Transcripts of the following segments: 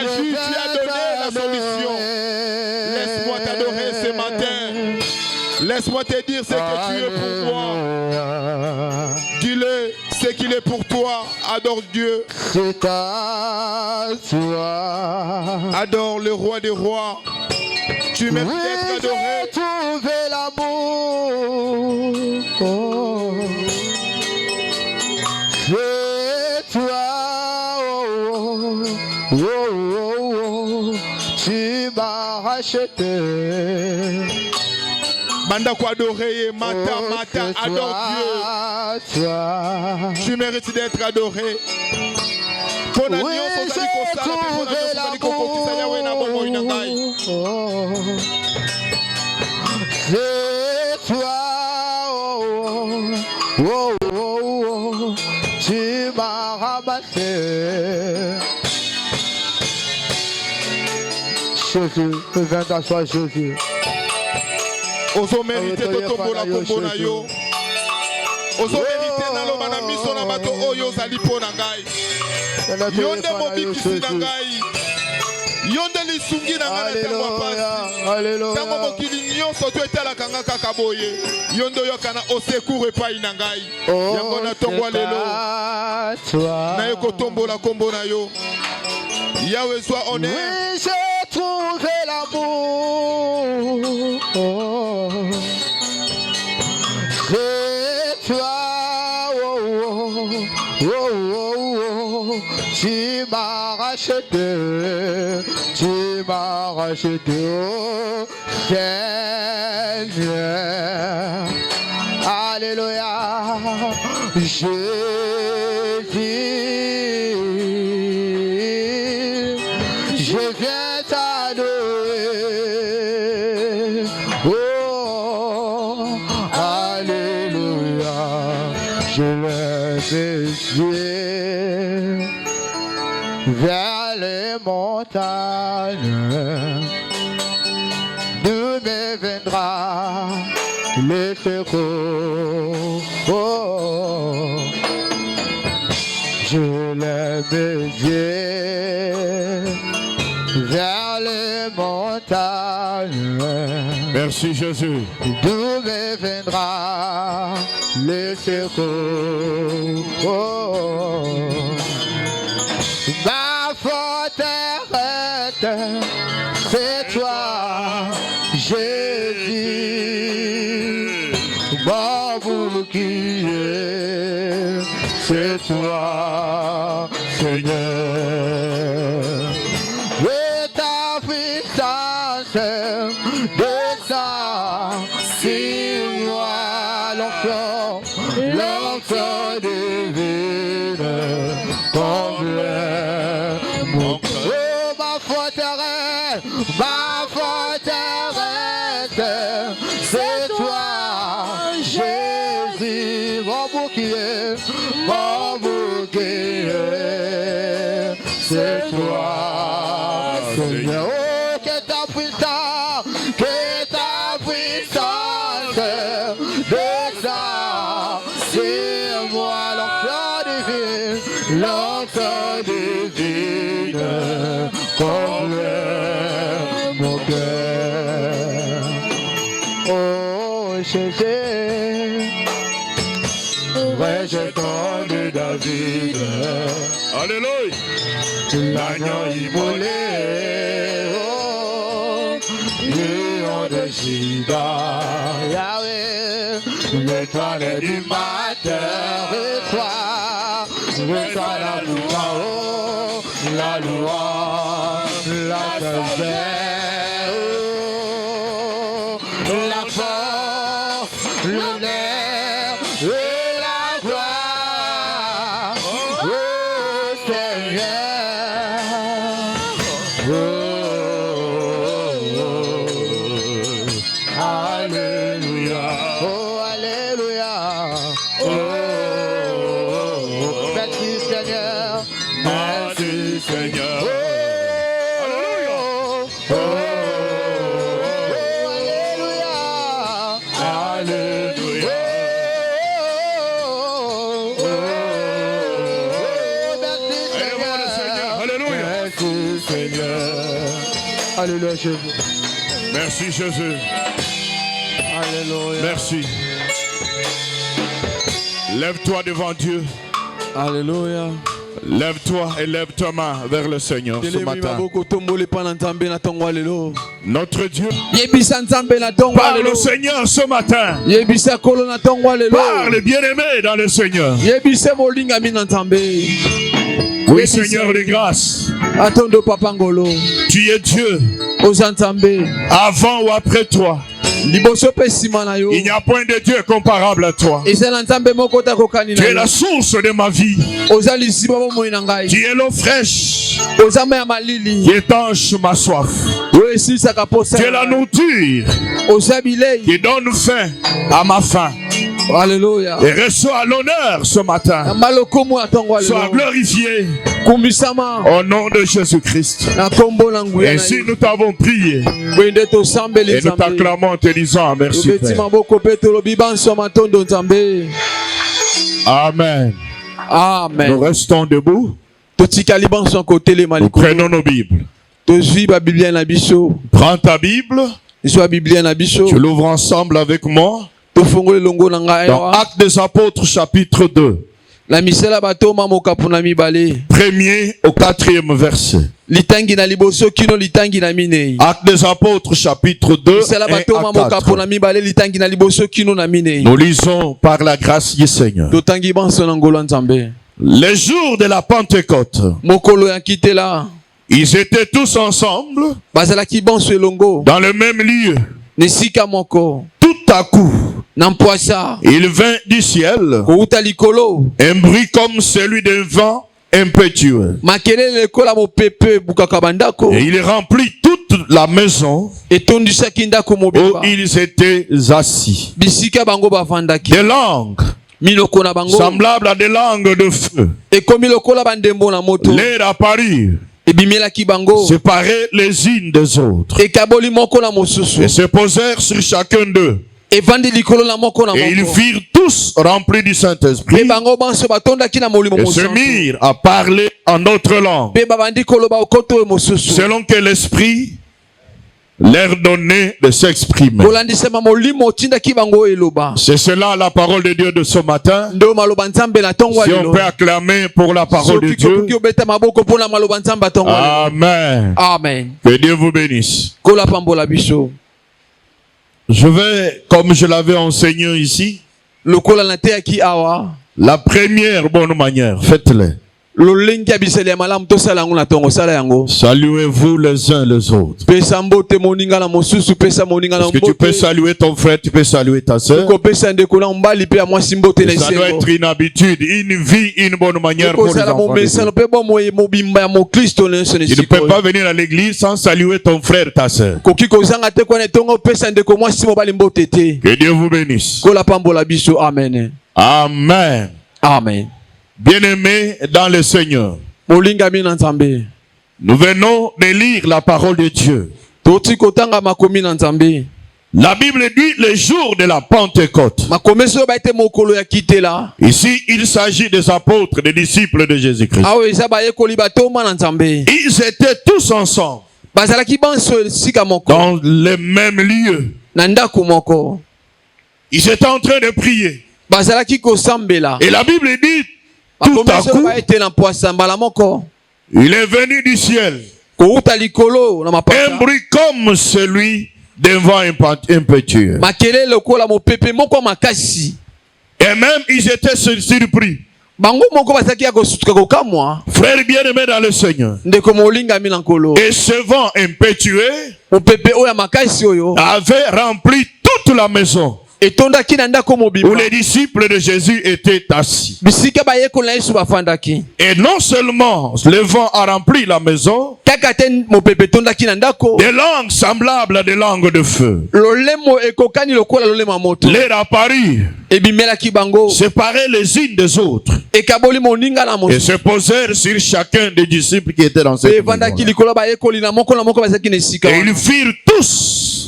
agi, tu as donné la solution. Laisse-moi t'adorer ce matin. Laisse-moi te dire ce que tu es pour moi. Dis-le, ce qu'il est pour toi. Adore Dieu. C'est à toi. Adore le roi des rois. Tu mérites d'être adoré. J'ai trouvé l'amour. Oh. C'est toi. Oh, oh, oh, oh. Tu m'as racheté. Manda ko adorer, mata, adore Dieu. Tu mérites d'être adoré. Oui, j'ai trouvé l'amour. C'est toi. Oh, oh, oh. Tu m'as ramassé. Jésus, viens t'asseoir, Jésus. Ozo mérité de tombola kombo yo. Ozo mérité na loba na miso na bato oyo zali po na ngai. Yonde mobikisi na ngai. Yonde lisungi na ngai na tango pasi. Tango mokili nyonso to etalaka nga kaka boye. Yondo yokana au secours epai na ngai. Yango na tongwa lelo. Na yoko tombola kombo na yo. Yahweh soit honneur. Oui, j'ai trouvé l'amour. Oh. C'est toi. Oh, oh, oh, oh. Tu m'as racheté. Tu m'as racheté. Oh, Seigneur. Alléluia. Je viens t'adorer. Oh, alléluia. Je lève les yeux vers les montagnes. D'où me viendra le secours. Oh, je lève les yeux vers les montagnes. Merci Jésus. D'où me viendra le secours. Oh. Ma forteresse, c'est toi, Jésus. Mon bouclier, c'est toi, Seigneur. Descends sur moi, l'enfant divine, comble mon cœur. Oh, ma forteresse, c'est toi, Jésus, mon bouclier, c'est toi, Seigneur. L'enfant divine, comble mon cœur. Oh Jésus, rejetant de David. Alléluia. L'agneau immolé, oh, lion de Juda. Yahweh, l'étoile du matin, et toi. Je sois la loi, oh, la loi, la sagesse, oh, la force, l'honneur et la gloire, oh, Seigneur, oh, alléluia, oh, alléluia, oh. Merci Seigneur. Alléluia. Oh, alléluia. Alléluia. Merci Seigneur. Alléluia. Merci Seigneur. Alléluia Jésus. Merci Jésus. Alléluia. Merci. Lève-toi devant Dieu. Alléluia. Lève-toi et lève ta main vers le Seigneur ce matin. Notre Dieu, parle au Seigneur ce matin. Parle bien-aimé dans le Seigneur. Oui, Seigneur de grâce. Tu es Dieu. Avant ou après toi, il n'y a point de Dieu comparable à toi. Tu es la source de ma vie. Tu es l'eau fraîche qui étanche ma soif. Tu es la nourriture qui donne faim à ma faim. Alléluia. Et reçois l'honneur ce matin. Sois glorifié au nom de Jésus-Christ. Ainsi nous t'avons prié. Et nous t'acclamons en te disant merci Père. Amen. Amen. Nous restons debout. Nous prenons nos Bibles. Prends ta Bible. Tu l'ouvres ensemble avec moi. Dans Actes des Apôtres chapitre 2. Premier au 4e verset. Actes des Apôtres chapitre 2 1 à 4. Nous lisons par la grâce du Seigneur. Les jours de la Pentecôte, ils étaient tous ensemble dans le même lieu. Tout à coup, il vint du ciel un bruit comme celui d'un vent impétueux. Et il remplit toute la maison où ils étaient assis. Des langues semblables à des langues de feu leur apparurent, séparés les unes des autres, et se posèrent sur chacun d'eux. Et ils firent tous remplis du Saint-Esprit et se mirent à parler en d'autres langues, selon que l'Esprit leur donnait de s'exprimer. C'est cela la parole de Dieu de ce matin. Si on peut acclamer pour la parole de Dieu. Amen. Amen. Que Dieu vous bénisse. Je vais, comme je l'avais enseigné ici, la première bonne manière, faites-le. Saluez-vous les uns les autres. Parce que tu peux saluer ton frère, tu peux saluer ta soeur. Ça doit être une habitude, une vie, une bonne manière pour les enfants de Dieu. Tu ne peux pas venir à l'église sans saluer ton frère, ta soeur. Que Dieu vous bénisse. Amen. Amen. Amen. Bien-aimés dans le Seigneur, nous venons de lire la parole de Dieu. La Bible dit le jour de la Pentecôte. Ici, il s'agit des apôtres, des disciples de Jésus-Christ. Ils étaient tous ensemble dans le même lieu. Ils étaient en train de prier. Et la Bible dit tout à coup, il est venu du ciel un bruit comme celui d'un vent impétueux. Et même ils étaient surpris. Frères bien-aimés dans le Seigneur, et ce vent impétueux avait rempli toute la maison où les disciples de Jésus étaient assis. Et non seulement le vent a rempli la maison, des langues semblables à des langues de feu leur apparurent, séparés les unes des autres, et se posèrent sur chacun des disciples qui étaient dans cette maison. Et ils firent tous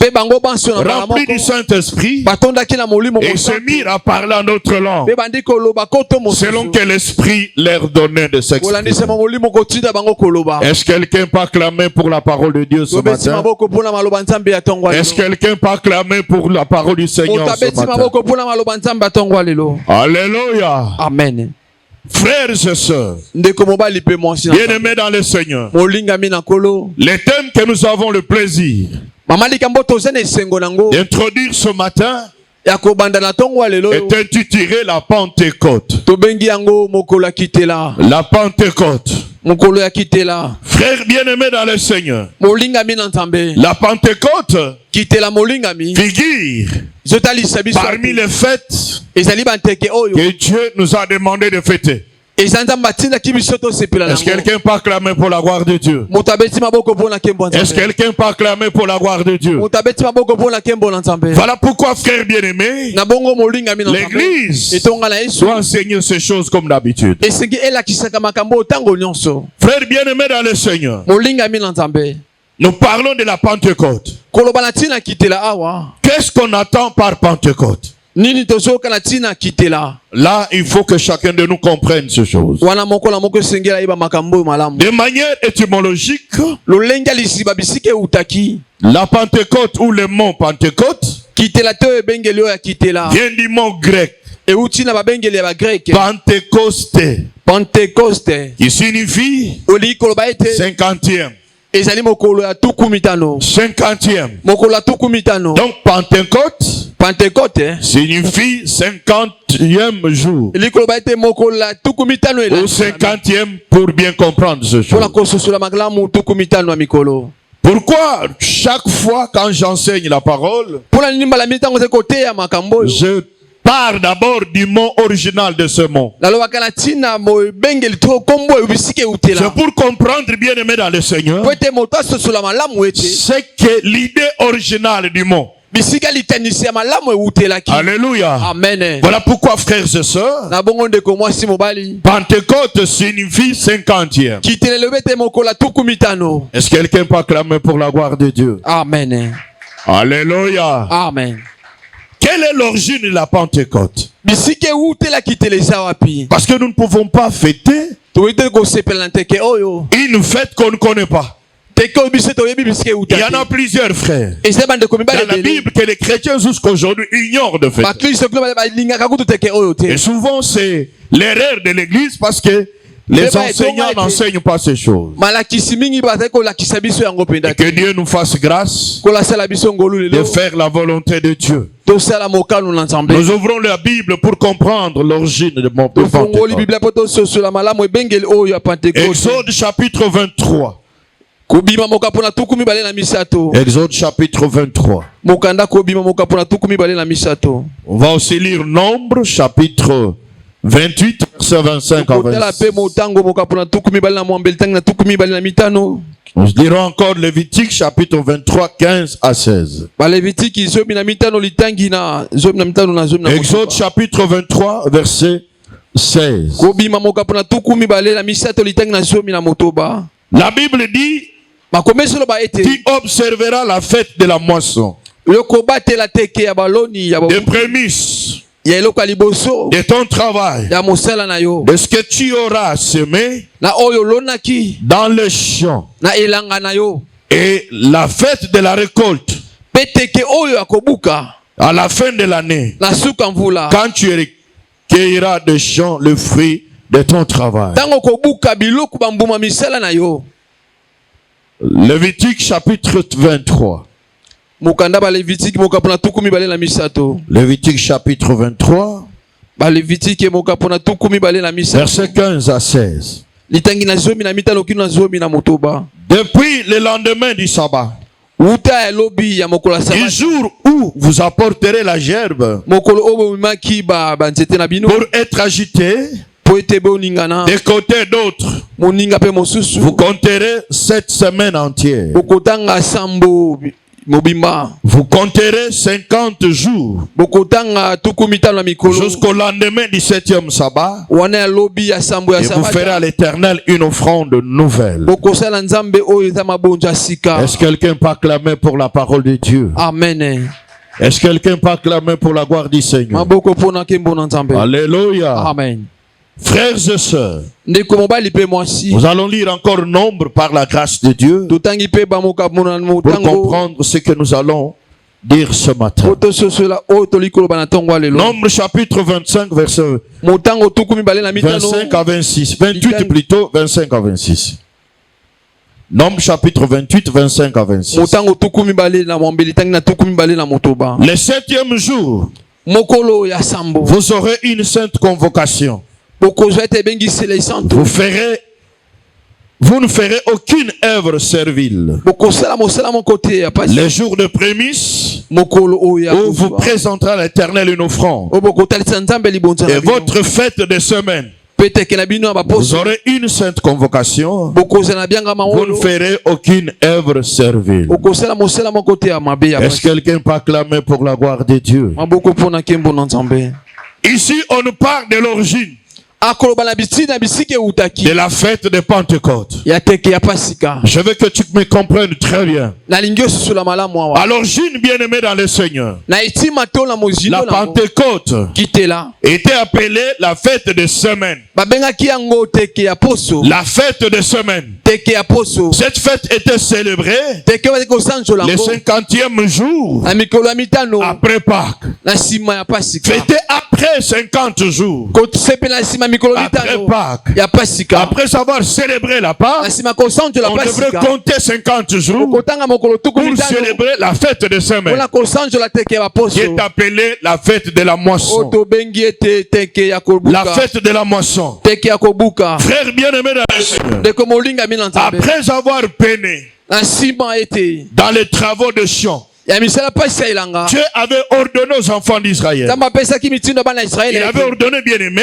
remplis du Saint-Esprit, et se mirent à parler en notre langue, selon que l'Esprit leur donnait de s'exprimer. Est-ce que quelqu'un peut acclamer pour la parole de Dieu ce matin? Est-ce que quelqu'un peut acclamer pour la parole du Seigneur ce matin? Alléluia. Amen. Frères et sœurs, bien-aimés dans le Seigneur, les thèmes que nous avons le plaisir d'introduire ce matin est intitulé la Pentecôte. La Pentecôte. Frères bien-aimés dans le Seigneur, la Pentecôte figure parmi les fêtes que Dieu nous a demandé de fêter. Est-ce que quelqu'un peut acclamer pour la gloire de Dieu? Est-ce que quelqu'un peut acclamer pour la gloire de Dieu? Voilà pourquoi, frères bien-aimés, l'Église doit enseigner ces choses comme d'habitude. Frères bien-aimés dans le Seigneur, nous parlons de la Pentecôte. Qu'est-ce qu'on attend par Pentecôte? Là, il faut que chacun de nous comprenne ces choses. De manière étymologique, la Pentecôte ou le mot Pentecôte vient du mot grec Pentecôte, qui signifie 50e. 50e. Donc Pentecôte signifie 50e jour. Ou 50e pour bien comprendre ce jour. Pourquoi chaque fois quand j'enseigne la parole, je parle d'abord du mot original de ce mot? C'est pour comprendre, bien aimé dans le Seigneur, c'est que l'idée originale du mot. Alléluia. Amen. Voilà pourquoi, frères et sœurs, Pentecôte signifie 50e. Est-ce que quelqu'un peut acclamer pour la gloire de Dieu? Amen. Alléluia. Amen. Quelle est l'origine de la Pentecôte? Parce que nous ne pouvons pas fêter une fête qu'on ne connaît pas. Il y en a plusieurs, frères, dans la Bible que les chrétiens jusqu'aujourd'hui ignorent de fête. Et souvent c'est l'erreur de l'Église parce que les enseignants n'enseignent pas ces choses. Et que Dieu nous fasse grâce de faire la volonté de Dieu. Nous ouvrons la Bible pour comprendre l'origine de mon Pentecôte. Exode chapitre 23. Exode chapitre 23. On va aussi lire Nombre chapitre 28, verset 25 à 26. Nous dirons encore Lévitique chapitre 23, 15 à 16. Exode chapitre 23, verset 16. La Bible dit: tu observeras la fête de la moisson, des prémices de ton travail, de ce que tu auras semé dans le champ, et la fête de la récolte à la fin de l'année, quand tu cueilleras des champs le fruit de ton travail. Lévitique chapitre 23. Lévitique chapitre 23. Verset 15 à 16. Depuis le lendemain du sabbat, du jour où vous apporterez la gerbe pour être agité des côtés d'autres, vous compterez 7 semaines entières. vous compterez 50 jours jusqu'au lendemain du 7e sabbat, et vous ferez à l'Éternel une offrande nouvelle. Est-ce que quelqu'un peut acclamer pour la parole de Dieu? Amen. Est-ce que quelqu'un peut acclamer pour la gloire du Seigneur? Alléluia. Amen. Frères et sœurs, nous allons lire encore Nombre par la grâce de Dieu pour comprendre ce que nous allons dire ce matin. Nombre chapitre 25 verset 25 à 26. 28 plutôt, 25 à 26. Nombre chapitre 28, 25 à 26. Le 7e jour, vous aurez une sainte convocation. Vous ne ferez aucune œuvre servile. Les jours de prémices, où vous présenterez à l'Éternel une offrande. Et votre fête de semaine, vous aurez une sainte convocation. Vous ne ferez aucune œuvre servile. Est-ce que quelqu'un peut acclamer pour la gloire de Dieu? Ici, on nous parle de l'origine de la fête de Pentecôte. Je veux que tu me comprennes très bien. À l'origine, bien-aimé dans le Seigneur, la Pentecôte était appelée la fête de semaine. La fête de semaine. Cette fête était célébrée le 50e jour après Pâques. Fêtée après 50 jours. Après Pâques. Après avoir célébré la Pâque, on devrait compter 50 jours pour célébrer la fête de semaine, qui est appelée la fête de la moisson. La fête de la moisson. Frère bien-aimé dans le Seigneur, après avoir peiné dans les travaux de champ, Dieu avait ordonné aux enfants d'Israël. Il avait ordonné, bien-aimé,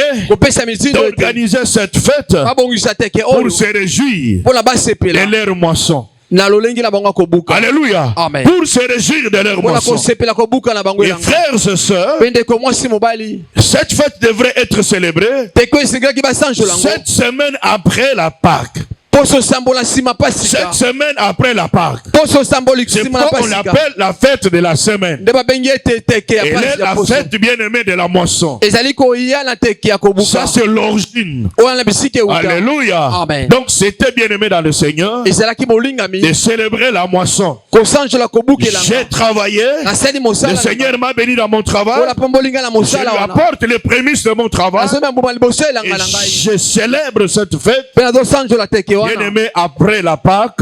d'organiser cette fête pour se réjouir de leur moisson. Alléluia. Amen. Pour se réjouir de leur moisson. Et frères et sœurs, cette fête devrait être célébrée 7 semaines après la Pâque. 7 semaines après la Pâque. C'est pourquoi on l'appelle la fête de la semaine. Elle est la fête bien-aimée de la moisson. Ça, c'est l'origine. Alléluia. Amen. Donc, c'était bien-aimé dans le Seigneur de célébrer la moisson. J'ai travaillé. Le Seigneur m'a béni dans mon travail. Je lui apporte les prémices de mon travail. Et je célèbre cette fête. Bien-aimé après la Pâque,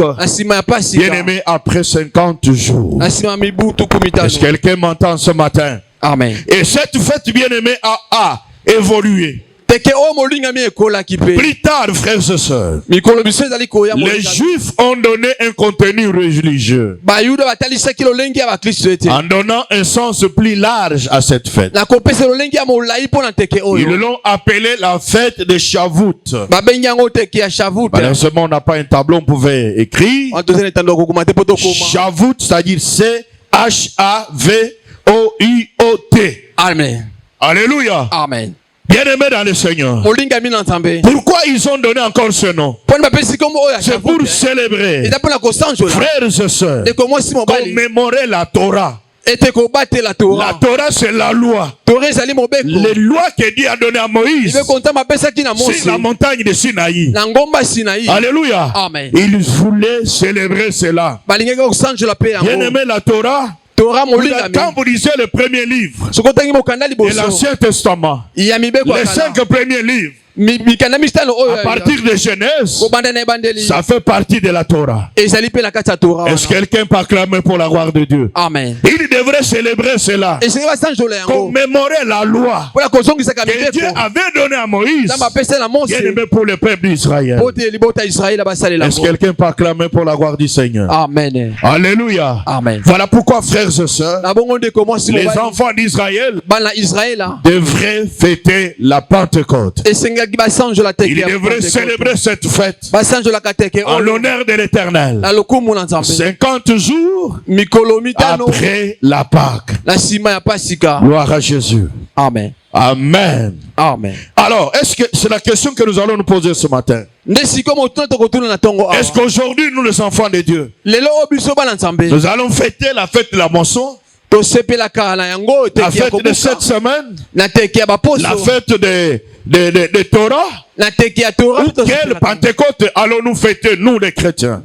bien-aimé après 50 jours. Est-ce que quelqu'un m'entend ce matin? Amen. Et cette fête, bien-aimé, a évolué. Plus tard, frères et sœurs, les Juifs ont donné un contenu religieux en donnant un sens plus large à cette fête. Ils l'ont appelé la fête de Shavuot. Malheureusement, on n'a pas un tableau, on pouvait écrire. Shavuot, c'est-à-dire C-H-A-V-O-U-O-T. Amen. Alléluia. Amen. Bien-aimé dans le Seigneur. Pourquoi ils ont donné encore ce nom? C'est pour célébrer, frères et sœurs, commémorer la Torah. La Torah, c'est la loi. Les lois que Dieu a données à Moïse sur la montagne de Sinaï. Alléluia. Amen. Ils voulaient célébrer cela. Bien-aimé, la Torah, quand vous lisez le premier livre de l'Ancien Testament, les 5 premiers livres, à partir de Genèse, ça fait partie de la Torah. Est-ce que quelqu'un peut acclamer pour la gloire de Dieu? Amen. Il devrait célébrer cela, commémorer la loi que Dieu avait donnée à Moïse, bien-aimé pour le peuple d'Israël. Est-ce que quelqu'un peut acclamer pour la gloire du Seigneur? Amen. Alléluia. Amen. Voilà pourquoi, frères et sœurs, les enfants d'Israël devraient fêter la Pentecôte. Il devrait célébrer cette fête en l'honneur de l'Éternel. 50 jours après la Pâque. Gloire à Jésus. Amen. Amen. Amen. Alors, est-ce que c'est la question que nous allons nous poser ce matin? Est-ce qu'aujourd'hui, nous les enfants de Dieu, nous allons fêter la fête de la moisson? La fête de cette semaine? La fête de Torah? Quelle Pentecôte allons-nous fêter, nous les chrétiens?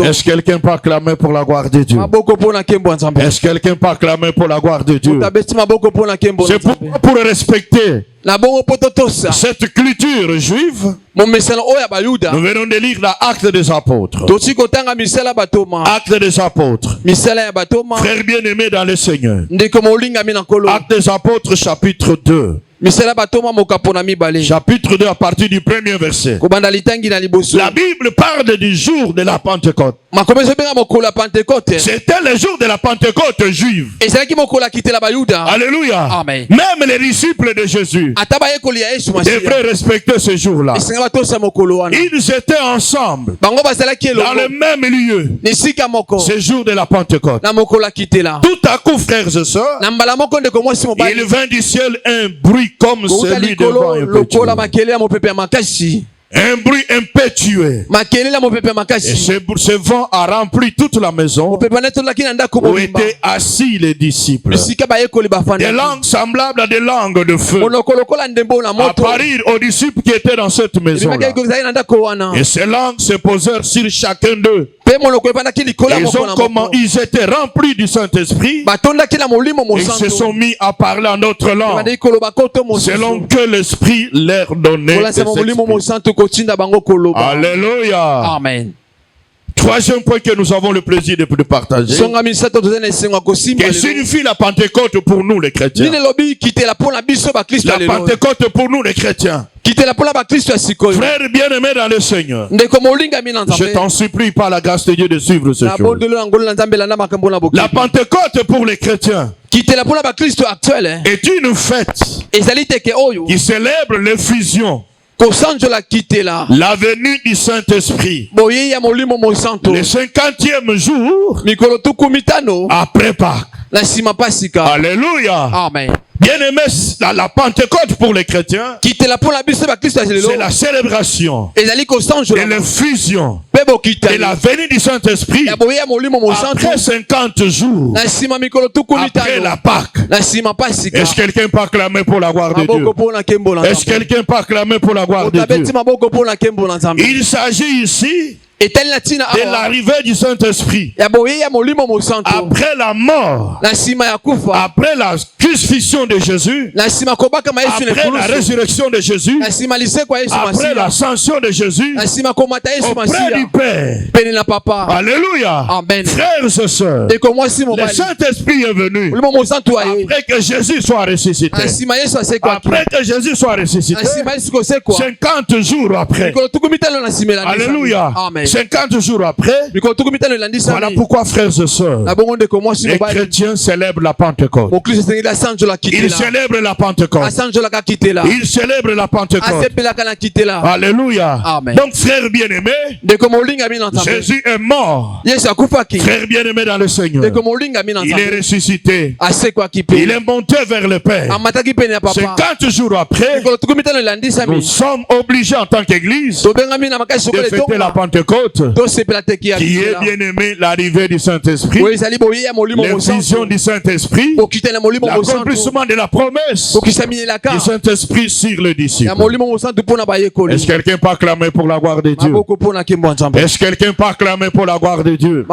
Est-ce que quelqu'un peut acclamer pour la gloire de Dieu? Est-ce que quelqu'un peut acclamer pour la gloire de Dieu? C'est pour respecter cette culture juive. Nous venons de lire l'Acte des Apôtres. Acte des Apôtres. Frères bien-aimés dans le Seigneur. Acte des Apôtres, chapitre 2. Chapitre 2 à partir du premier verset. La Bible parle du jour de la Pentecôte. C'était le jour de la Pentecôte juive. Alléluia. Amen. Même les disciples de Jésus devraient respecter ce jour-là. Ils étaient ensemble dans le même lieu. Ce jour de la Pentecôte. Tout à coup, frères et sœurs, il vint du ciel un bruit comme celui de vent impétueux. Un bruit impétueux. Et ce vent a rempli toute la maison où étaient assis les disciples. Des langues semblables à des langues de feu apparurent aux disciples qui étaient dans cette maison-là. Et ces langues se posèrent sur chacun d'eux. Ils étaient remplis du Saint-Esprit. Ils se sont mis à parler en notre langue selon que l'Esprit leur donnait de s'exprimer. Alléluia. Amen. Troisième point que nous avons le plaisir de partager. Que signifie la Pentecôte pour nous les chrétiens? La Pentecôte pour nous les chrétiens. Frères bien-aimés dans le Seigneur, je t'en supplie par la grâce de Dieu de suivre ce jour. La Pentecôte pour les chrétiens est une fête qui célèbre l'effusion, la venue du Saint-Esprit, le 50e jour après Pâques. Alléluia. Amen. Bien-aimés, la Pentecôte pour les chrétiens, c'est la célébration de l'effusion de la venue du Saint-Esprit après 50 jours après la Pâque. Est-ce que quelqu'un peut acclamer pour la gloire de Dieu? Est-ce que quelqu'un peut acclamer pour la gloire de Dieu? Il s'agit ici de l'arrivée du Saint-Esprit après la mort, après la crucifixion de Jésus, après la résurrection de Jésus, après l'ascension de Jésus auprès du Père. Alléluia. Amen. Frères et sœurs, le Saint-Esprit est venu après que Jésus soit ressuscité. Après que Jésus soit ressuscité, 50 jours après. Alléluia. Amen. 50 jours après, voilà pourquoi, frères et sœurs, les chrétiens célèbrent la Pentecôte. Ils célèbrent la Pentecôte. Ils célèbrent la Pentecôte. Alléluia. Amen. Donc, frères bien-aimés, Jésus est mort. Frères bien-aimés dans le Seigneur, il est ressuscité. Il est monté vers le Père. 50 jours après, nous sommes obligés en tant qu'Église de fêter la Pentecôte, qui est bien-aimé l'arrivée du Saint-Esprit, l'effusion du Saint-Esprit, l'accomplissement de la promesse du Saint-Esprit sur les disciples. Est-ce que quelqu'un peut acclamer pour la gloire de Dieu? Est-ce que quelqu'un peut acclamer pour la gloire de Dieu?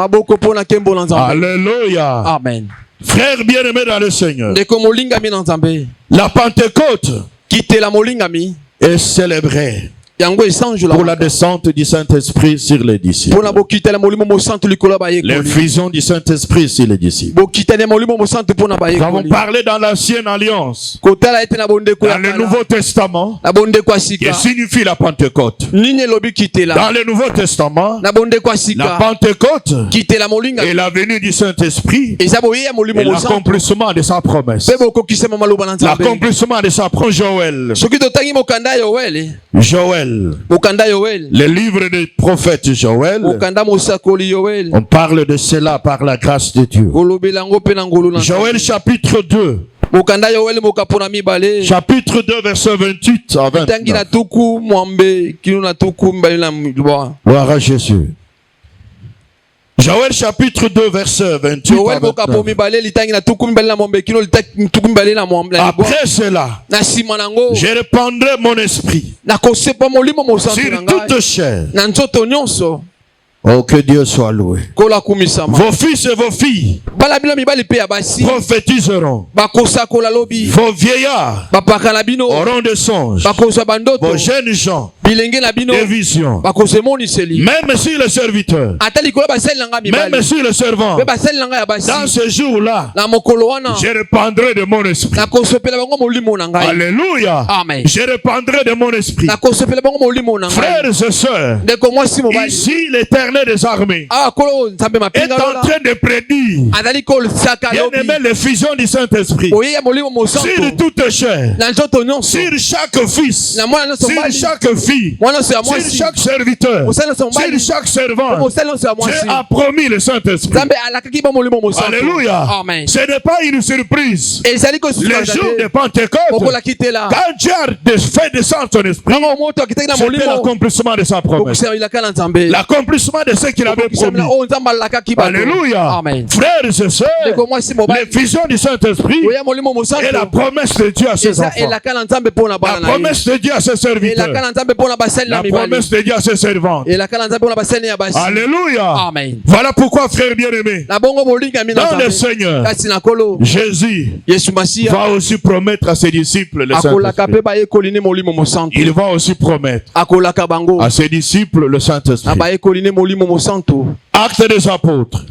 Alléluia. Amen. Frères bien-aimés dans le Seigneur, la Pentecôte est célébrée pour la descente du Saint-Esprit sur les disciples. L'infusion du Saint-Esprit sur les disciples. Nous avons parlé dans l'ancienne alliance, dans le Nouveau Testament, qui signifie la Pentecôte. Dans le Nouveau Testament, la Pentecôte est la venue du Saint-Esprit et l'accomplissement de sa promesse. L'accomplissement de sa promesse. Joël. Le livre des prophètes Joël. On parle de cela par la grâce de Dieu. Joël chapitre 2. Chapitre 2 verset 28 à 29. Gloire à Jésus. Joël chapitre 2 verset 28 à 29. Après cela, je répandrai mon esprit sur toute chair. Oh, que Dieu soit loué. Vos fils et vos filles prophétiseront. Vos vieillards auront des songes. Vos jeunes gens des visions. Même si le serviteur, même si le servant, dans ce jour-là, je répandrai de mon esprit. Alléluia. Je répandrai de mon esprit. Frères et sœurs, ici l'Éternel des armées est en train de prédire, bien-aimé, l'effusion du Saint-Esprit sur toute chair, sur chaque fils, sur chaque fille, sur chaque serviteur, sur chaque servant. Dieu a promis le Saint-Esprit. Alléluia. Ce n'est pas une surprise. Le jour de Pentecôte, quand Dieu a fait descendre son esprit, c'était l'accomplissement de sa promesse, l'accomplissement de ce qu'il avait promis. Alléluia. Frères et sœurs, l'effusion du Saint-Esprit est la promesse de Dieu à ses enfants, la promesse de Dieu à ses serviteurs, la promesse de Dieu à ses servantes. Alléluia. Voilà pourquoi, frères bien-aimés, dans le Seigneur, Jésus va aussi promettre à ses disciples le Saint-Esprit. Il va aussi promettre à ses disciples le Saint-Esprit. Actes des apôtres,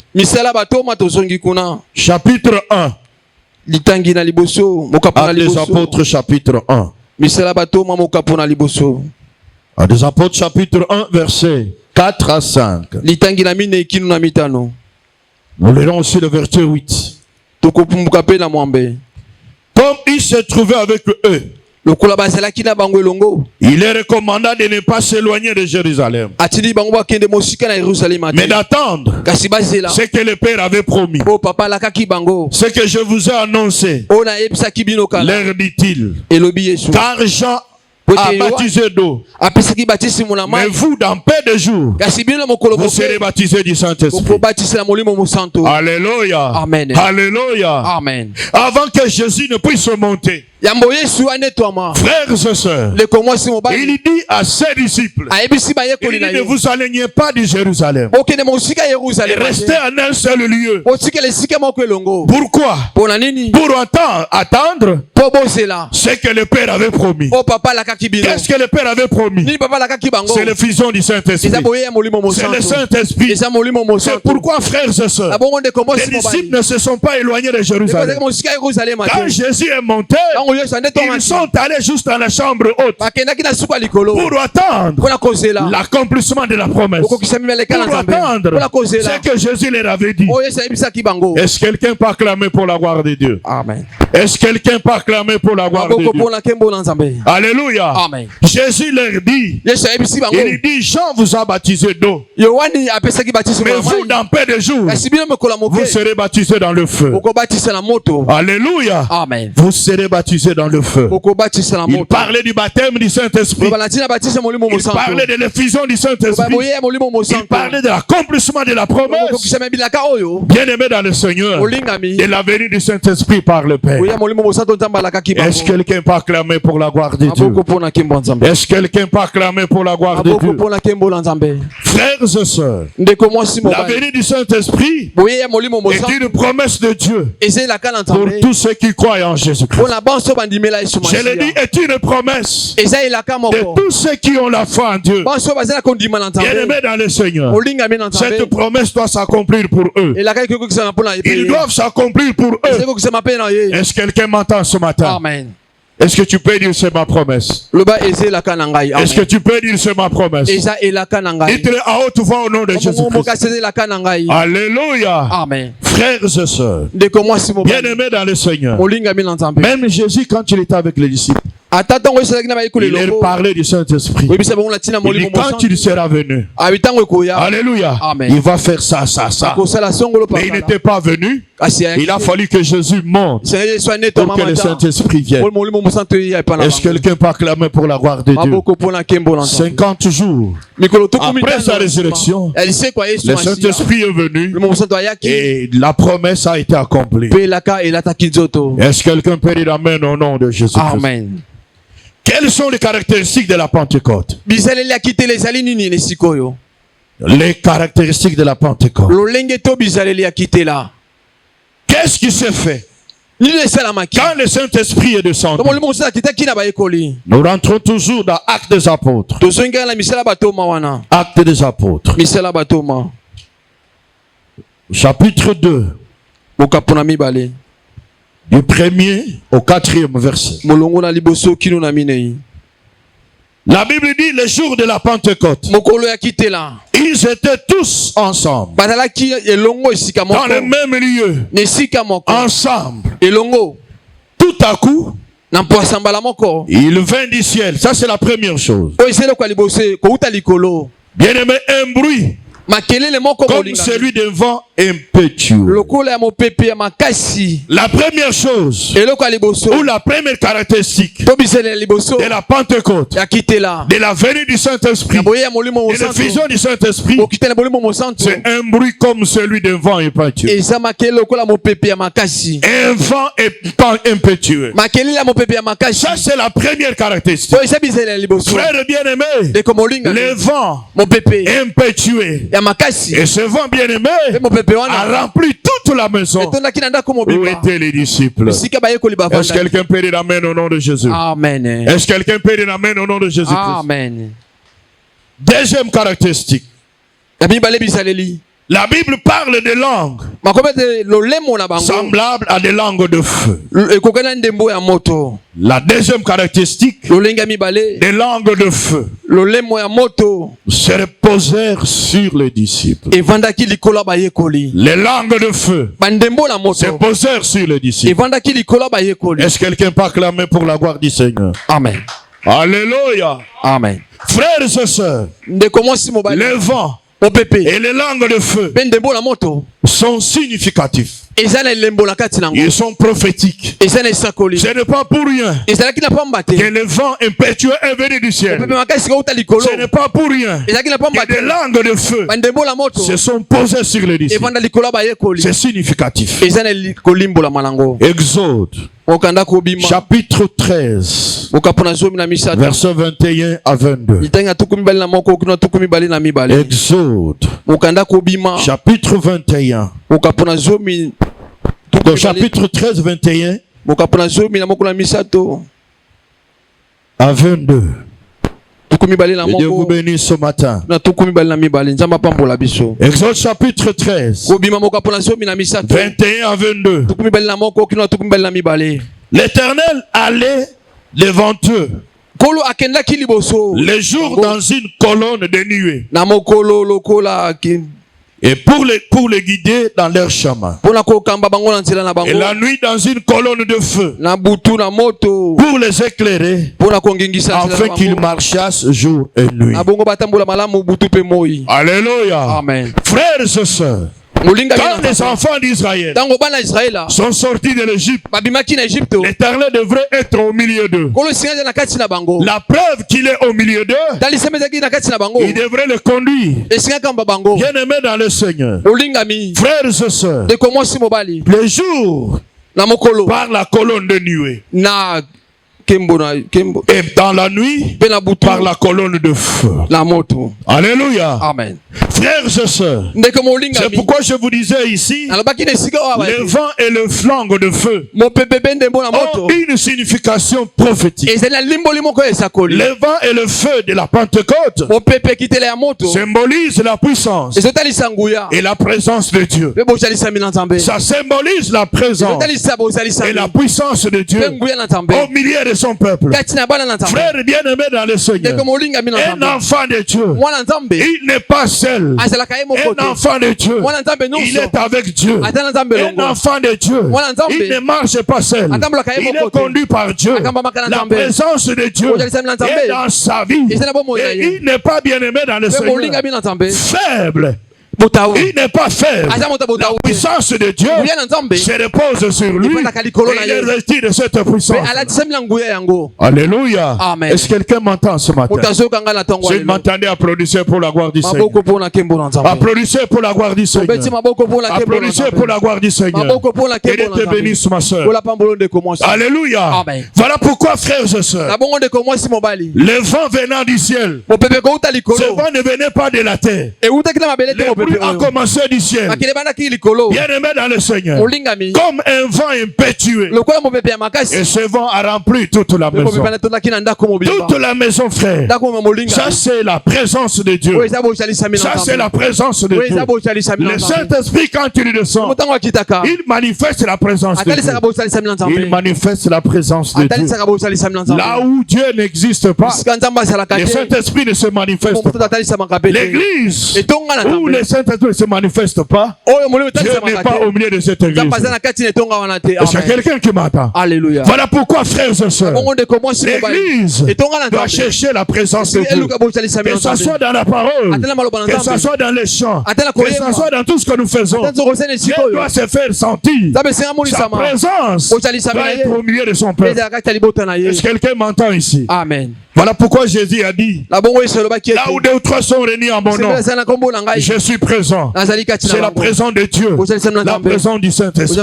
chapitre 1. Actes des apôtres, chapitre 1. Actes des apôtres, chapitre 1, verset 4 à 5. Nous lirons aussi le verset 8. Comme il se trouvait avec eux, il est recommandé de ne pas s'éloigner de Jérusalem, mais d'attendre ce que le Père avait promis. Ce que je vous ai annoncé, leur dit-il, car Jean a baptisé d'eau, mais vous, dans peu de jours, vous serez baptisés du Saint-Esprit. Alléluia. Amen. Alléluia. Amen. Avant que Jésus ne puisse monter, frères et sœurs, il dit à ses disciples, il dit, ne vous alignez pas de Jérusalem, restez en un seul lieu. Pourquoi? Pour attendre ce que le Père avait promis. Qu'est-ce que le Père avait promis? C'est l'effusion du Saint-Esprit. C'est le Saint-Esprit. C'est pourquoi, frères et sœurs, les disciples ne se sont pas éloignés de Jérusalem. Quand Jésus est monté, ils sont allés juste dans la chambre haute pour attendre l'accomplissement de la promesse, pour attendre ce que Jésus leur avait dit. Est-ce que quelqu'un peut acclamer pour la gloire de Dieu? Amen. Est-ce que quelqu'un peut acclamer pour la gloire de Dieu? Alléluia. Amen. Jésus leur dit, il dit, Jean vous a baptisé d'eau, mais vous, dans peu de jours, vous serez baptisés dans le feu. Alléluia. Amen. Vous serez baptisés dans le feu. Il parlait du baptême du Saint-Esprit. Il parlait de l'effusion du Saint-Esprit. Il parlait de l'accomplissement de la promesse. Bien-aimé dans le Seigneur, de la venue du Saint-Esprit par le Père. Est-ce que quelqu'un peut acclamer pour la gloire de Dieu? Est-ce que quelqu'un peut acclamer pour la gloire de Dieu? Frères et sœurs, la venue du Saint-Esprit est une promesse de Dieu pour tous ceux qui croient en Jésus-Christ. Je l'ai dit, est une promesse de tous ceux qui ont la foi en Dieu. Bien-aimés dans le Seigneur, cette promesse doit s'accomplir pour eux. Ils doivent s'accomplir pour eux. Est-ce que quelqu'un m'entend ce matin? Amen. Est-ce que tu peux dire c'est ma promesse? Est-ce que tu peux dire c'est ma promesse? Dites-le à haute voix au nom de Jésus-Christ. Alléluia. Amen. Frères et sœurs, bien-aimés dans le Seigneur, même Jésus, quand il était avec les disciples, il leur parlait du Saint-Esprit. Il dit quand il sera venu, alléluia, il va faire ça, ça, ça. Mais il n'était pas venu. Il a fallu que Jésus monte pour que le Saint-Esprit vienne. Est-ce que quelqu'un peut acclamer pour la gloire de Dieu? 50 jours après sa résurrection, le Saint-Esprit est venu et la promesse a été accomplie. Est-ce que quelqu'un peut dire amen au nom de Jésus? Amen. Quelles sont les caractéristiques de la Pentecôte? Les caractéristiques de la Pentecôte. Qu'est-ce qui s'est fait quand le Saint-Esprit est descendu? Nous rentrons toujours dans Actes des Apôtres. Actes des Apôtres. Chapitre 2. Du 1er au 4e verset. La Bible dit le jour de la Pentecôte, ils étaient tous ensemble, dans le même lieu, ensemble. Tout à coup, il vint du ciel. Ça, c'est la première chose. Bien aimé, un bruit comme celui d'un vent impétueux. La première chose, ou la première caractéristique de la Pentecôte, de la venue du Saint-Esprit, de la fusion du Saint-Esprit, c'est un bruit comme celui d'un vent impétueux. Un vent impétueux. Ça, c'est la première caractéristique. Frère bien-aimé, le vent impétueux, et ce vent bien-aimé a rempli toute la maison où étaient les disciples. Est-ce que quelqu'un peut dire amen au nom de Jésus? Amen. Est-ce que quelqu'un peut dire amen au nom de Jésus? Amen. Deuxième caractéristique. La Bible parle de langues semblables à des langues de feu. La deuxième caractéristique, des langues de feu se reposèrent sur les disciples. Les langues de feu se posèrent sur les disciples. Est-ce que quelqu'un peut acclamer pour la gloire du Seigneur? Amen. Alléluia. Amen. Frères et sœurs, le vent et les langues de feu sont significatifs. Ils sont prophétiques. Ce n'est pas pour rien que le vent impétueux est venu du ciel. Ce n'est pas pour rien que des langues de feu se sont posées sur les disciples. C'est significatif. Exode chapitre 13 verset 21 à 22. Exode chapitre 21. Donc chapitre 13 21 à 22. Et Dieu vous bénisse ce matin. Exode chapitre 13 21 à 22. L'Éternel allait devant eux les jours dans une colonne de nuée, et pour les guider dans leur chemin, et la nuit dans une colonne de feu pour les éclairer, afin qu'ils marchassent jour et nuit. Alléluia. Amen. Frères et sœurs, quand les enfants d'Israël sont sortis de l'Égypte, l'Éternel devrait être au milieu d'eux. La preuve qu'il est au milieu d'eux, il devrait le conduire. Bien-aimés dans le Seigneur, frères et sœurs, le jour par la colonne de nuée, Et dans la nuit, par la colonne de feu. Alléluia. Amen. Frères et sœurs, c'est pourquoi je vous disais ici, le vent et le flanc de feu ont une signification prophétique. Le vent et le feu de la Pentecôte symbolisent la puissance et la présence de Dieu. Ça symbolise la présence et la puissance de Dieu au milieu de son peuple. Frère bien-aimé dans le Seigneur, un enfant de Dieu, il n'est pas seul. Un enfant de Dieu, il est avec Dieu. Un enfant de Dieu, il ne marche pas seul. Il est conduit par Dieu. La présence de Dieu est dans sa vie. Et il n'est pas bien-aimé dans le Seigneur. Faible. Il n'est pas faible. La puissance de Dieu se repose sur lui. Et il est revêtu de cette puissance. Alléluia. Est-ce que quelqu'un m'entend ce matin? Si vous m'entendez, applaudissez pour la gloire du Seigneur. Applaudissez pour la gloire du Seigneur. Applaudissez pour la gloire du Seigneur. Et Dieu te bénisse, ma soeur. Alléluia. Voilà pourquoi, frères et sœurs, le vent venant du ciel, ce vent ne venait pas de la terre. Le bruit a commencé du ciel. Bien-aimé dans le Seigneur, comme un vent impétueux. Et ce vent a rempli toute la maison. Toute la maison, frère. Ça, c'est la présence de Dieu. Ça, c'est la présence de Dieu. Le Saint-Esprit, quand il descend, il manifeste la présence de Dieu. Il manifeste la présence de Dieu. Là où Dieu n'existe pas, le Saint-Esprit ne se manifeste pas. L'église où le Saint-Esprit ne se manifeste pas, Dieu n'est pas au milieu de cette église. Est-ce quelqu'un qui m'entend? Alléluia. Voilà pourquoi, frères et sœurs, l'église doit chercher la présence de Dieu. Que ce soit dans la parole, que ce soit dans les chants, que ce soit dans tout ce que nous faisons, Dieu doit se faire sentir. Sa présence doit être au milieu de son peuple. Est-ce que quelqu'un m'entend ici? Amen. Voilà pourquoi Jésus a dit, là où deux ou trois sont réunis en mon nom, je suis présent. C'est la présence de Dieu, la présence du Saint-Esprit.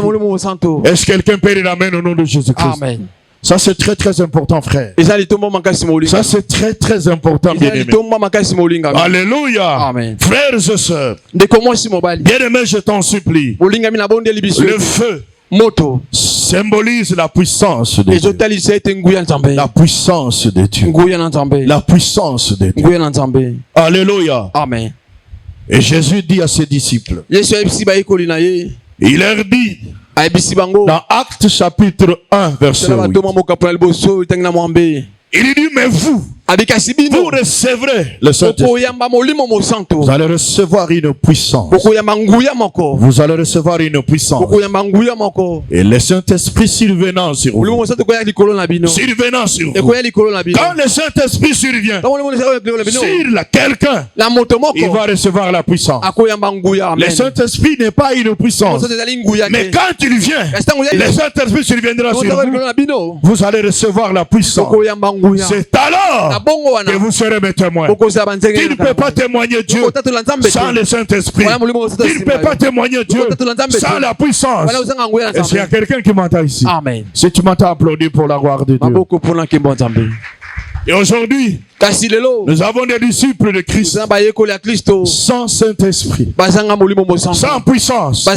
Est-ce que quelqu'un peut dire amen au nom de Jésus-Christ? Amen. Ça c'est très très important, frère. Ça c'est très très important, bien-aimé. Alléluia. Amen. Frères et sœurs, bien-aimé, je t'en supplie, le feu symbolise la puissance de Dieu. La puissance de Dieu. La puissance de Dieu. Alléluia. Amen. Et Jésus dit à ses disciples, il leur dit dans Actes chapitre 1 verset 8, il dit, mais vous recevrez le Saint-Esprit. Vous allez recevoir une puissance. Vous allez recevoir une puissance. Et le Saint-Esprit survenant sur vous. Survenant sur vous. Quand le Saint-Esprit survient sur quelqu'un, il va recevoir la puissance. Le Saint-Esprit n'est pas une puissance. Mais quand il vient, le Saint-Esprit surviendra sur vous. Vous allez recevoir la puissance. C'est alors que vous serez mes témoins. Tu ne peux pas témoigner Dieu sans le Saint-Esprit. Tu ne peux pas témoigner Dieu sans la puissance. Est-ce qu'il y a quelqu'un qui m'entend ici? Amen. Si tu m'entends applaudir pour la gloire de Dieu. Et aujourd'hui, nous avons des disciples de Christ sans Saint-Esprit, sans puissance.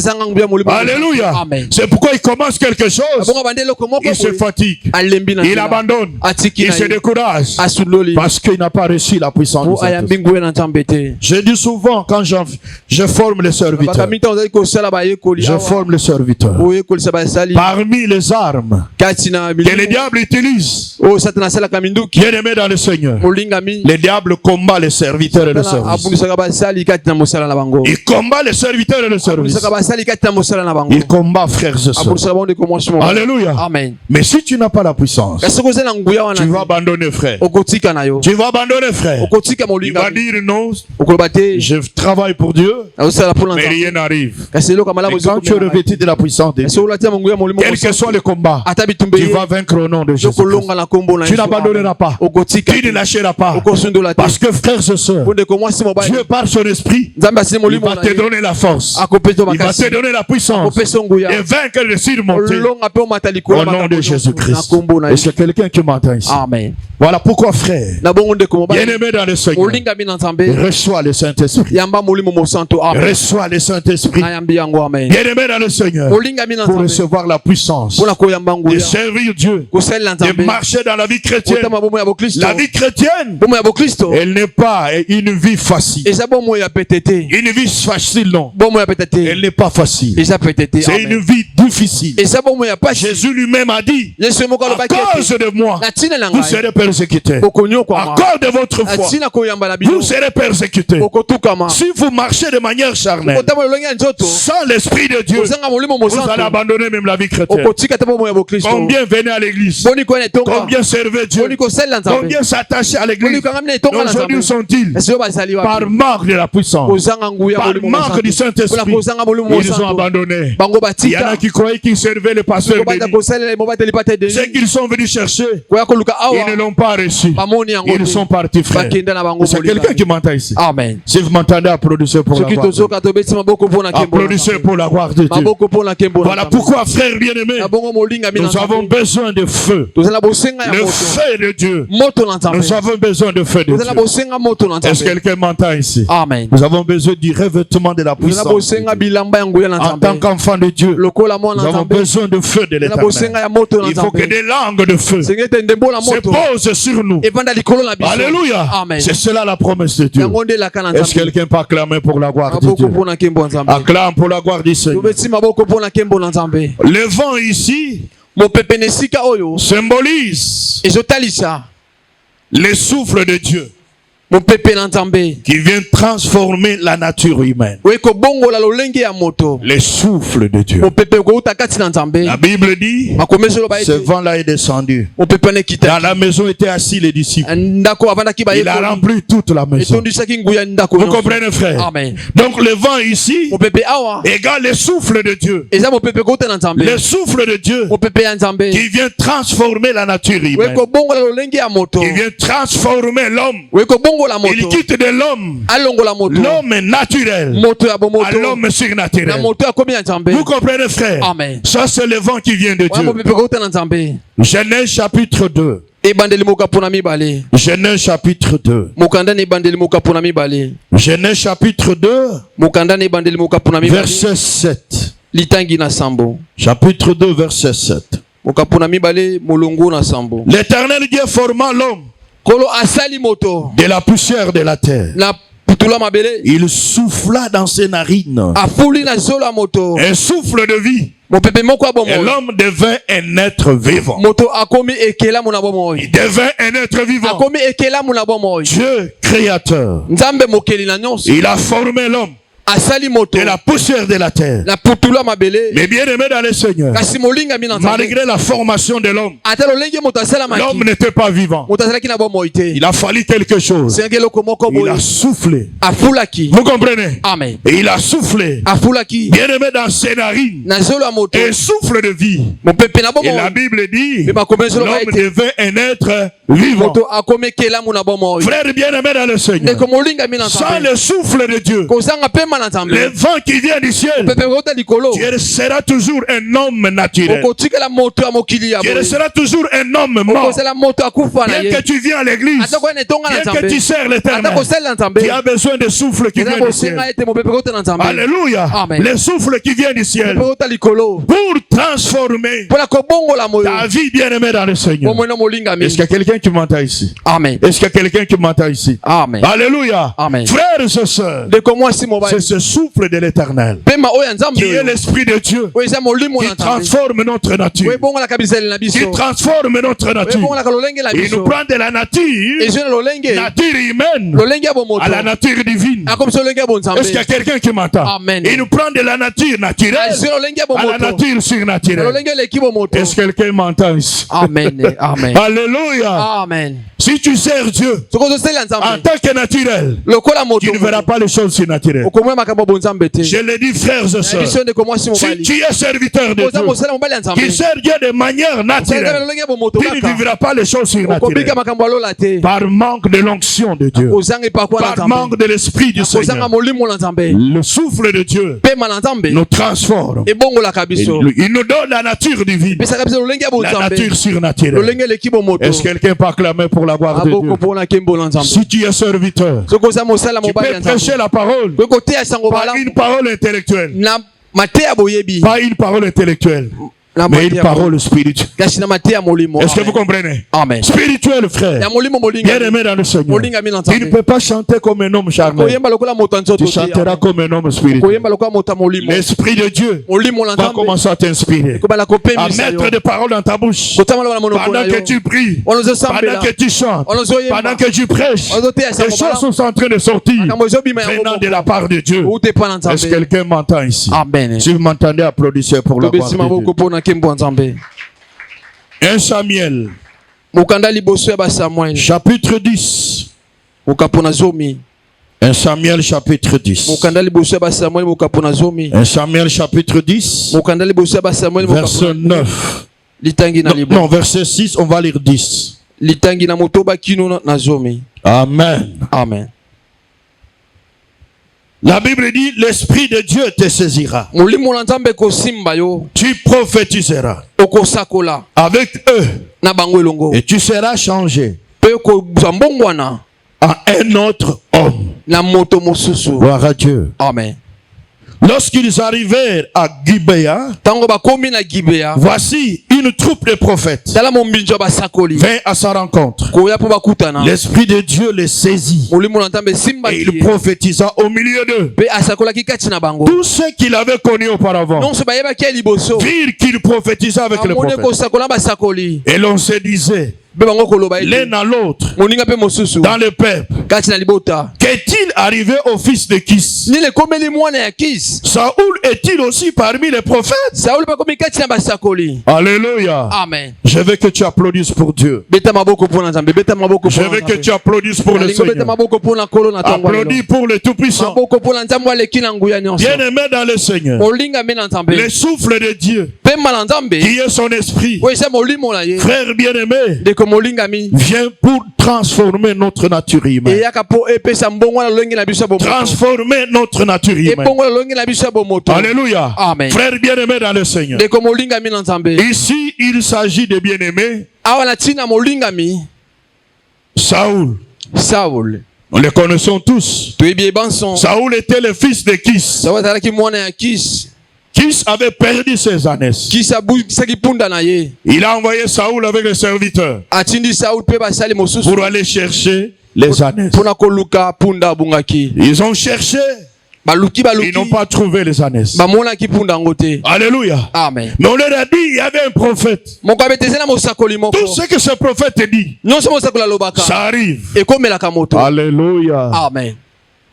Alléluia. C'est pourquoi il commence quelque chose, il se fatigue, il abandonne, il se décourage parce qu'il n'a pas reçu la puissance du Saint-Esprit. Je dis souvent quand je forme les serviteurs, je forme les serviteurs parmi les armes que le diable utilise. Bien-aimé dans le Seigneur, le diable combat les serviteurs et le service. Il combat les serviteurs et le service. Il combat, frères et sœurs. Alléluia. Amen. Mais si tu n'as pas la puissance, tu vas abandonner, frère. Tu vas abandonner, frère. Il va dire non, je travaille pour Dieu, mais rien n'arrive. Mais quand tu es revêtu de la puissance de Dieu, quel que soit le combat, tu vas vaincre au nom de Jésus. Tu n'abandonneras pas. Tu ne lâcheras toucher la part. Parce que frères et sœurs, Dieu par son esprit, il va te donner la force. Il va te donner la puissance. Et vaincre et surmonter. Au nom de Jésus-Christ. Et c'est quelqu'un qui m'entend ici. Amen. Voilà pourquoi, frère, bien-aimé dans le Seigneur, reçois le Saint-Esprit. Reçois le Saint-Esprit. Bien-aimé dans le Seigneur, pour recevoir la puissance de servir Dieu, de marcher dans la vie chrétienne. La vie chrétienne, elle n'est pas une vie facile. Une vie facile, non. Elle n'est pas facile. C'est une vie difficile. Jésus lui-même a dit, à cause de moi, vous serez persécutés. À cause de votre foi, vous serez persécutés. Si vous marchez de manière charnelle, sans l'Esprit de Dieu, vous allez abandonner même la vie chrétienne. Combien venaient à l'église? Combien servaient Dieu? Combien s'attachaient à l'église? Aujourd'hui sont-ils par manque de la puissance, par manque du Saint-Esprit, ils ont abandonné. Il y en a qui croyaient qu'ils servaient le pasteur béni. Ceux qu'ils sont venus chercher, ils ne l'ont pas reçu. Ils sont partis, frère. C'est quelqu'un qui m'entend ici. Amen. Si vous m'entendez, applaudissez pour la gloire de Dieu. Applaudissez pour la gloire de Dieu. Voilà pourquoi, frère bien-aimé, nous avons besoin de feu. Le feu de Dieu. Nous avons besoin de feu de Dieu. Est-ce que quelqu'un m'entend ici? Amen. Nous avons besoin du revêtement de la puissance. En tant qu'enfant de Dieu, nous avons besoin de feu de l'Éternel. Il faut que des langues de feu se posent sur nous. Alléluia. C'est cela la promesse de Dieu. Est-ce que quelqu'un peut acclamer pour la gloire de Dieu? Acclame pour la gloire du Seigneur. Le vent ici symbolise le souffle de Dieu qui vient transformer la nature humaine. Le souffle de Dieu. La Bible dit, ce vent-là est descendu. Dans la maison étaient assis les disciples. Il a rempli toute la maison. Vous comprenez, frère? Amen. Donc le vent ici égale le souffle de Dieu. Le souffle de Dieu qui vient transformer la nature humaine. Qui vient transformer l'homme. Il quitte de l'homme naturel à l'homme surnaturel. Vous comprenez, frère? Amen. Ça, c'est le vent qui vient de Dieu. Genèse chapitre 2. Genèse chapitre 2. Genèse chapitre 2. Verset 7. Chapitre 2, verset 7. L'Éternel Dieu forma l'homme de la poussière de la terre. Il souffla dans ses narines un souffle de vie. Et l'homme devint un être vivant. Il devint un être vivant. Dieu créateur, il a formé l'homme de la poussière de la terre. Mais bien aimé dans le Seigneur, malgré la formation de l'homme, l'homme n'était pas vivant. Il a fallu quelque chose. Il a soufflé. Vous comprenez? Amen. Et il a soufflé. Bien aimé dans ses narines, un souffle de vie. Et la Bible dit, l'homme devait un être vivant. Frère bien aimé dans le Seigneur, sans le souffle de Dieu, le vent qui vient du ciel, tu seras toujours un homme naturel. Tu seras toujours un homme mort. Bien que tu viens à l'église, bien que tu sers l'Éternel, tu as besoin de souffle qui vient du ciel. Alléluia. Le souffle qui vient du ciel pour transformer ta vie bien-aimée dans le Seigneur. Est-ce qu'il y a quelqu'un qui m'entend ici? Amen. Est-ce qu'il y a quelqu'un qui m'entend ici? Amen. Alléluia. Amen. Frères et sœurs, c'est ce souffle de l'Éternel qui est l'Esprit de Dieu qui transforme notre nature. Qui transforme notre nature. Il nous prend de la nature humaine à la nature divine. Est-ce qu'il y a quelqu'un qui m'entend? Il nous prend de la nature naturelle à la nature surnaturelle. Est-ce que quelqu'un m'entend ici? Amen. Amen. Alléluia. Amen. Si tu sers Dieu en tant que naturel, tu ne verras pas les choses surnaturelles. Je le dis, frères et sœurs, si tu es serviteur de Dieu, qui sert Dieu de manière naturelle, tu ne vivras pas les choses surnaturelles. Par manque de l'onction de Dieu, par manque de l'esprit du Seigneur, le souffle de Dieu nous transforme. Il nous donne la nature divine, la nature surnaturelle. Est-ce que quelqu'un peut acclamer pour la gloire de Dieu? Si tu es serviteur, tu peux prêcher la parole par une parole intellectuelle, pas une parole intellectuelle, mais une parole spirituelle. Est-ce que vous comprenez? Amen. Spirituel, frère. Bien aimé dans le Seigneur. Tu ne peux pas chanter comme un homme charnel. Tu chanteras comme un homme spirituel. L'Esprit de Dieu va commencer à t'inspirer, à mettre des paroles dans ta bouche. Pendant que tu pries, pendant que tu chantes, pendant que tu prêches, les choses sont en train de sortir venant de la part de Dieu. Est-ce que quelqu'un m'entend ici? Amen. Si vous m'entendez, applaudissez pour la gloire de Dieu. 1 Samuel chapitre 10. 1 Samuel chapitre 10. 1 Samuel chapitre 10 verset 9. Non, verset 6, on va lire 10. Amen. Amen. La Bible dit, l'Esprit de Dieu te saisira. Tu prophétiseras avec eux et tu seras changé en un autre homme. Gloire à Dieu. Amen. Lorsqu'ils arrivèrent à Gibea, voici une troupe de prophètes vint à sa rencontre. L'Esprit de Dieu les saisit et il prophétisa au milieu d'eux. Tous ceux qu'il avait connus auparavant virent qu'il prophétisa avec les prophètes. Et l'on se disait l'un à l'autre dans le peuple, qu'est-il arrivé au fils de Kis? Saoul est-il aussi parmi les prophètes? Alléluia. Amen. Je veux que tu applaudisses pour Dieu. Je veux que tu applaudisses pour le Seigneur. Applaudis pour le Tout-Puissant. Bien-aimé dans le Seigneur, le souffle de Dieu qui est son esprit, frère bien-aimé, vient pour transformer notre nature humaine. Transformer notre nature humaine. Alléluia. Amen. Frère bien-aimé dans le Seigneur, ici il s'agit de bien-aimés. Saoul. Nous le connaissons tous. Saoul était le fils de Kis. Kis avait perdu ses ânesses. Il a envoyé Saoul avec les serviteurs pour aller chercher les ânesses. Ils ont cherché. Ils n'ont pas trouvé les ânesses. Alléluia. Amen. Mais on leur a dit, il y avait un prophète. Tout ce que ce prophète dit, ça arrive. Alléluia. Amen.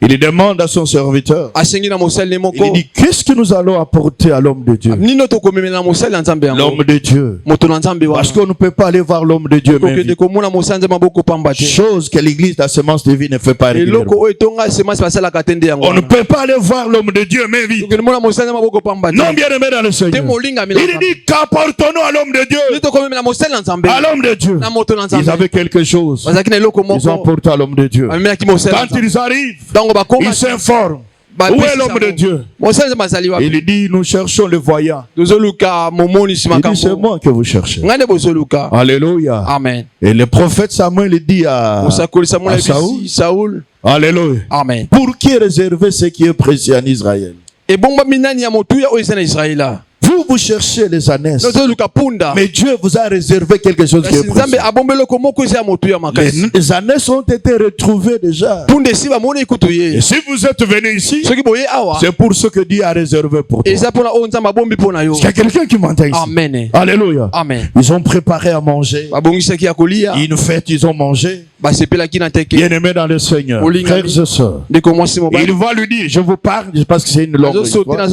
Il demande à son serviteur, il dit, qu'est-ce que nous allons apporter à l'homme de Dieu? L'homme de Dieu. Parce qu'on ne peut pas aller voir l'homme de Dieu même. Chose que l'église de la semence de vie ne fait pas régulièrement. On ne peut pas aller voir l'homme de Dieu même vie. Non, bien aimé dans le Seigneur. Il dit, qu'apportons-nous à l'homme de Dieu? À l'homme de Dieu. Ils avaient quelque chose. Ils ont apporté à l'homme de Dieu. Quand ils arrivent, il s'informe. Où est l'homme de Dieu? Il dit, nous cherchons le voyant. Il dit, c'est moi que vous cherchez. Alléluia. Amen. Et le prophète Samuel dit à Saoul, Alléluia. Amen. Pour qui réserver ce qui est précieux en Israël? Vous cherchez les ânesses, mais Dieu vous a réservé quelque chose qui est précieux. Les ânesses ont été retrouvées déjà. Et si vous êtes venus ici, c'est pour ce que Dieu a réservé pour toi. Il y a quelqu'un qui m'entend ici. Amen. Alléluia. Amen. Ils ont préparé à manger. Une fête, ils ont mangé. Bien-aimé dans le Seigneur, frères et sœurs, il va lui dire, je vous parle parce que c'est une longue histoire.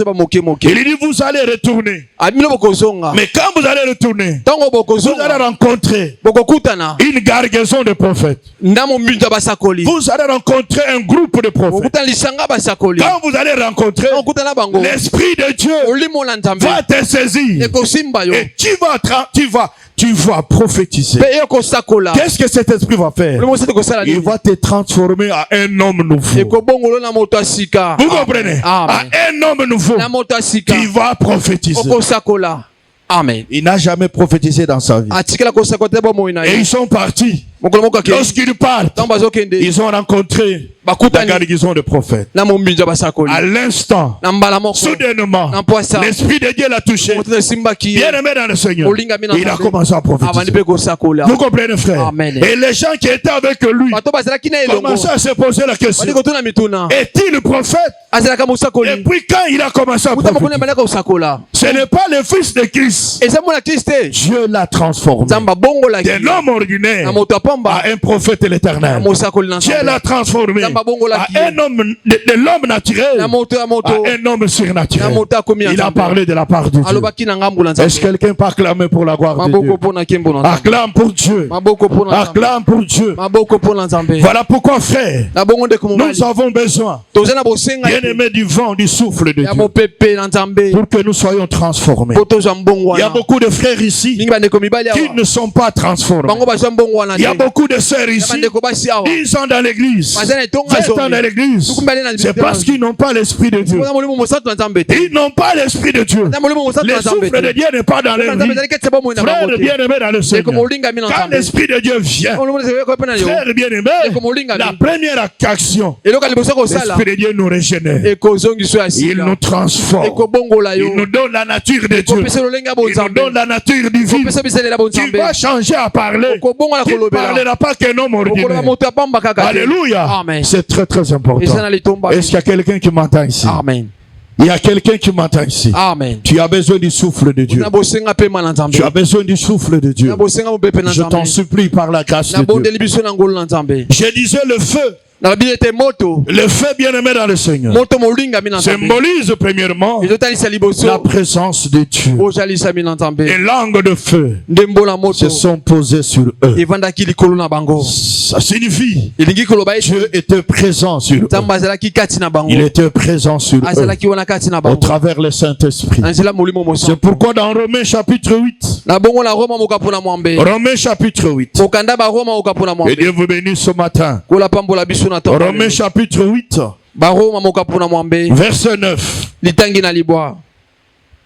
Il dit, vous allez retourner Mais quand vous allez retourner, vous allez rencontrer une gargaison de prophètes. Vous allez rencontrer un groupe de prophètes. Quand vous allez rencontrer, l'Esprit de Dieu va te saisir. Et tu vas prophétiser. Qu'est-ce que cet esprit va faire? Il va te transformer à un homme nouveau. Vous comprenez? À un homme nouveau qui va prophétiser. Amen. Il n'a jamais prophétisé dans sa vie. Et ils sont partis. Lorsqu'ils partent, ils ont rencontré la garnison de prophètes. À l'instant, soudainement, l'Esprit de Dieu l'a touché. Bien aimé dans le Seigneur, il a commencé à prophétiser. Vous comprenez, frère? Amen. Et les gens qui étaient avec lui commençaient à se poser la question: est-il prophète? Et puis quand il a commencé à prophétiser, ce n'est pas le fils de Christ. Dieu l'a transformé d'un homme ordinaire à un prophète de l'Éternel. Dieu l'a transformé à un homme de l'homme naturel à un homme surnaturel. Il a parlé de la part de Dieu. Est-ce que quelqu'un peut acclamer pour la gloire de Dieu? Acclame pour Dieu. Acclame pour Dieu. Voilà pourquoi, frère, nous avons besoin, bien-aimés, du vent, du souffle de Dieu, pour que nous soyons transformés. Il y a beaucoup de frères ici qui ne sont pas transformés. Il y a beaucoup de sœurs ici, ils sont dans l'église. 20 ans dans l'église, c'est parce qu'ils n'ont pas l'Esprit de Dieu. Ils n'ont pas l'Esprit de Dieu. Le souffle de Dieu n'est pas dans leur vie. Frère bien-aimé dans le Seigneur, quand l'Esprit de Dieu vient, frère bien-aimé, la première action, l'Esprit de Dieu nous régénère. Il nous transforme. Il nous donne la nature de Dieu. Il nous donne la nature divine. Tu vas changer à parler. Tu ne parleras pas qu'un homme ordinaire. Alléluia. C'est très très important. Est-ce qu'il y a quelqu'un qui m'entend ici? Amen. Il y a quelqu'un qui m'entend ici. Amen. Tu as besoin du souffle de Dieu. Tu as besoin du souffle de Dieu. Je t'en supplie par la grâce de Dieu. Je disais le feu. Le feu bien-aimé dans le Seigneur symbolise premièrement la présence de Dieu. Les langues de feu se sont posées sur eux. Ça signifie Dieu était présent sur eux. Il était présent sur eux au travers le Saint-Esprit. C'est pourquoi dans Romains chapitre 8, Romains chapitre 8, et Dieu vous bénisse ce matin. Romains chapitre 8, verset 9.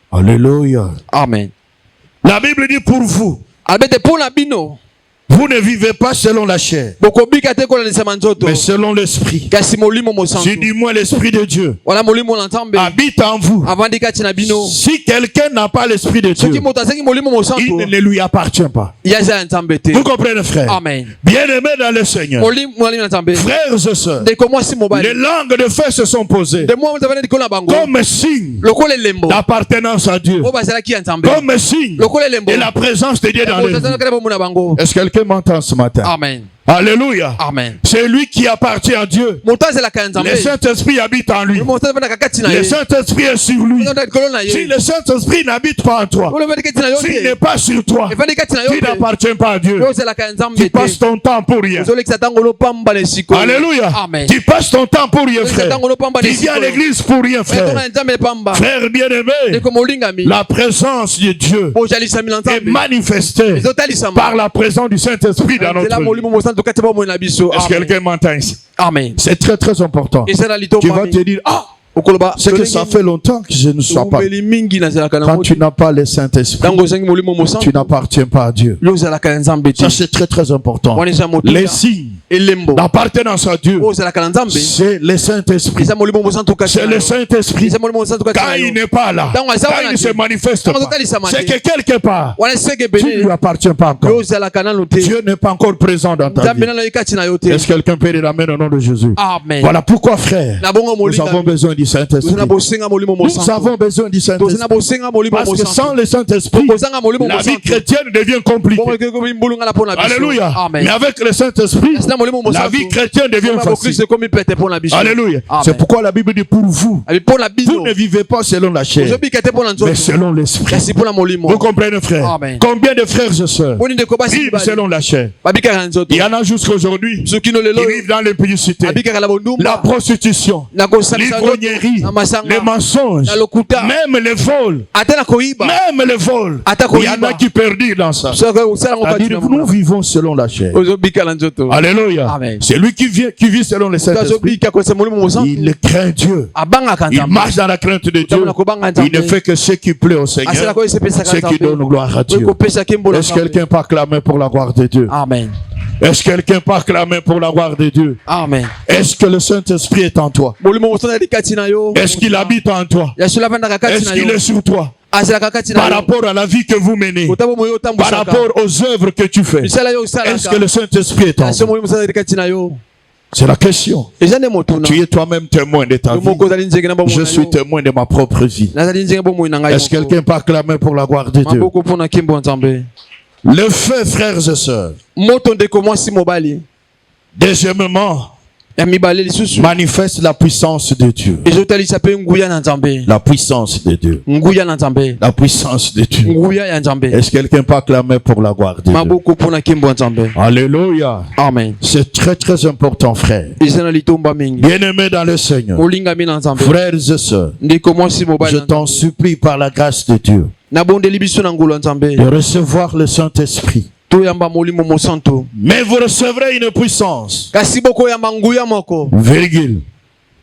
Alléluia. Amen. La Bible dit pour vous, vous ne vivez pas selon la chair, mais selon l'esprit. Si du moins l'esprit de Dieu habite en vous. Si quelqu'un n'a pas l'esprit de Dieu, il ne lui appartient pas. Vous comprenez, frère? Amen. Bien-aimés dans le Seigneur, frères et sœurs, les langues de feu se sont posées comme signe d'appartenance à Dieu, comme signe de la présence de Dieu dans les vies. Est-ce que quelqu'un m'entend ce matin? Amen. Alléluia. Amen. C'est lui qui appartient à Dieu. Le Saint-Esprit habite en lui. Le Saint-Esprit est sur lui. Si le Saint-Esprit n'habite pas en toi, s'il n'est pas sur toi, tu n'appartiens pas à Dieu. Tu passes ton temps pour rien. Alléluia. Amen. Tu passes ton temps pour rien, frère. Tu viens à l'église pour rien, frère. Frère bien-aimé, la présence de Dieu est manifestée par la présence du Saint-Esprit dans notre vie. Est-ce que quelqu'un m'entend ici? Amen. C'est très très important. Tu vas te dire, ah, c'est que ça fait longtemps que je ne sois pas. Quand tu n'as pas le Saint-Esprit, tu n'appartiens pas à Dieu. Ça c'est très très important. Les signes d'appartenance à Dieu, c'est le Saint-Esprit. C'est le Saint-Esprit. Quand il n'est pas là, quand il ne se manifeste pas, c'est que quelque part, tu ne lui appartiens pas encore. Dieu n'est pas encore présent dans ta vie. Est-ce que quelqu'un peut dire amen au nom de Jésus? Amen. Voilà pourquoi, frère, nous avons besoin d'y du Saint-Esprit. Nous avons besoin du Saint-Esprit. Parce que sans le Saint-Esprit, la vie chrétienne devient compliquée. Alléluia. Mais avec le Saint-Esprit, la vie chrétienne devient facile. Alléluia. C'est pourquoi la Bible dit pour vous, vous ne vivez pas selon la chair, mais selon l'Esprit. Vous comprenez, frère? Amen. Combien de frères et sœurs vivent selon la chair? Il y en a jusqu'à aujourd'hui qui vivent dans l'impudicité, la prostitution, l'ivrognerie, les mensonges, même les vols. Même les vols. Il y en a qui perdent dans ça. C'est-à-dire nous vivons selon la chair. Alléluia. C'est lui qui vit selon le Saint-Esprit. Il craint Dieu. Il marche dans la crainte de Dieu. Il ne fait que ce qui plaît au Seigneur, ce qui donne gloire à Dieu. Est-ce que quelqu'un peut acclamer pour la gloire de Dieu? Amen. Est-ce que quelqu'un peut acclamer pour la gloire de Dieu? Amen. Est-ce que le Saint-Esprit est en toi? Est-ce qu'il habite en toi? Est-ce qu'il est sur toi? Par rapport à la vie que vous menez, par rapport aux œuvres que tu fais, est-ce que le Saint-Esprit est en toi? C'est la question. Tu es toi-même témoin de ta vie. Je suis témoin de ma propre vie. Est-ce que quelqu'un peut acclamer pour la gloire de Dieu? Le feu, frères et sœurs. Deuxièmement, manifeste la puissance de Dieu. La puissance de Dieu. La puissance de Dieu. Est-ce que quelqu'un peut acclamer pour la gloire de Dieu? Alléluia. Amen. C'est très très important, frère. Bien-aimés dans le Seigneur, frères et sœurs, je t'en supplie par la grâce de Dieu de recevoir le Saint-Esprit. Mais vous recevrez une puissance. Virgule.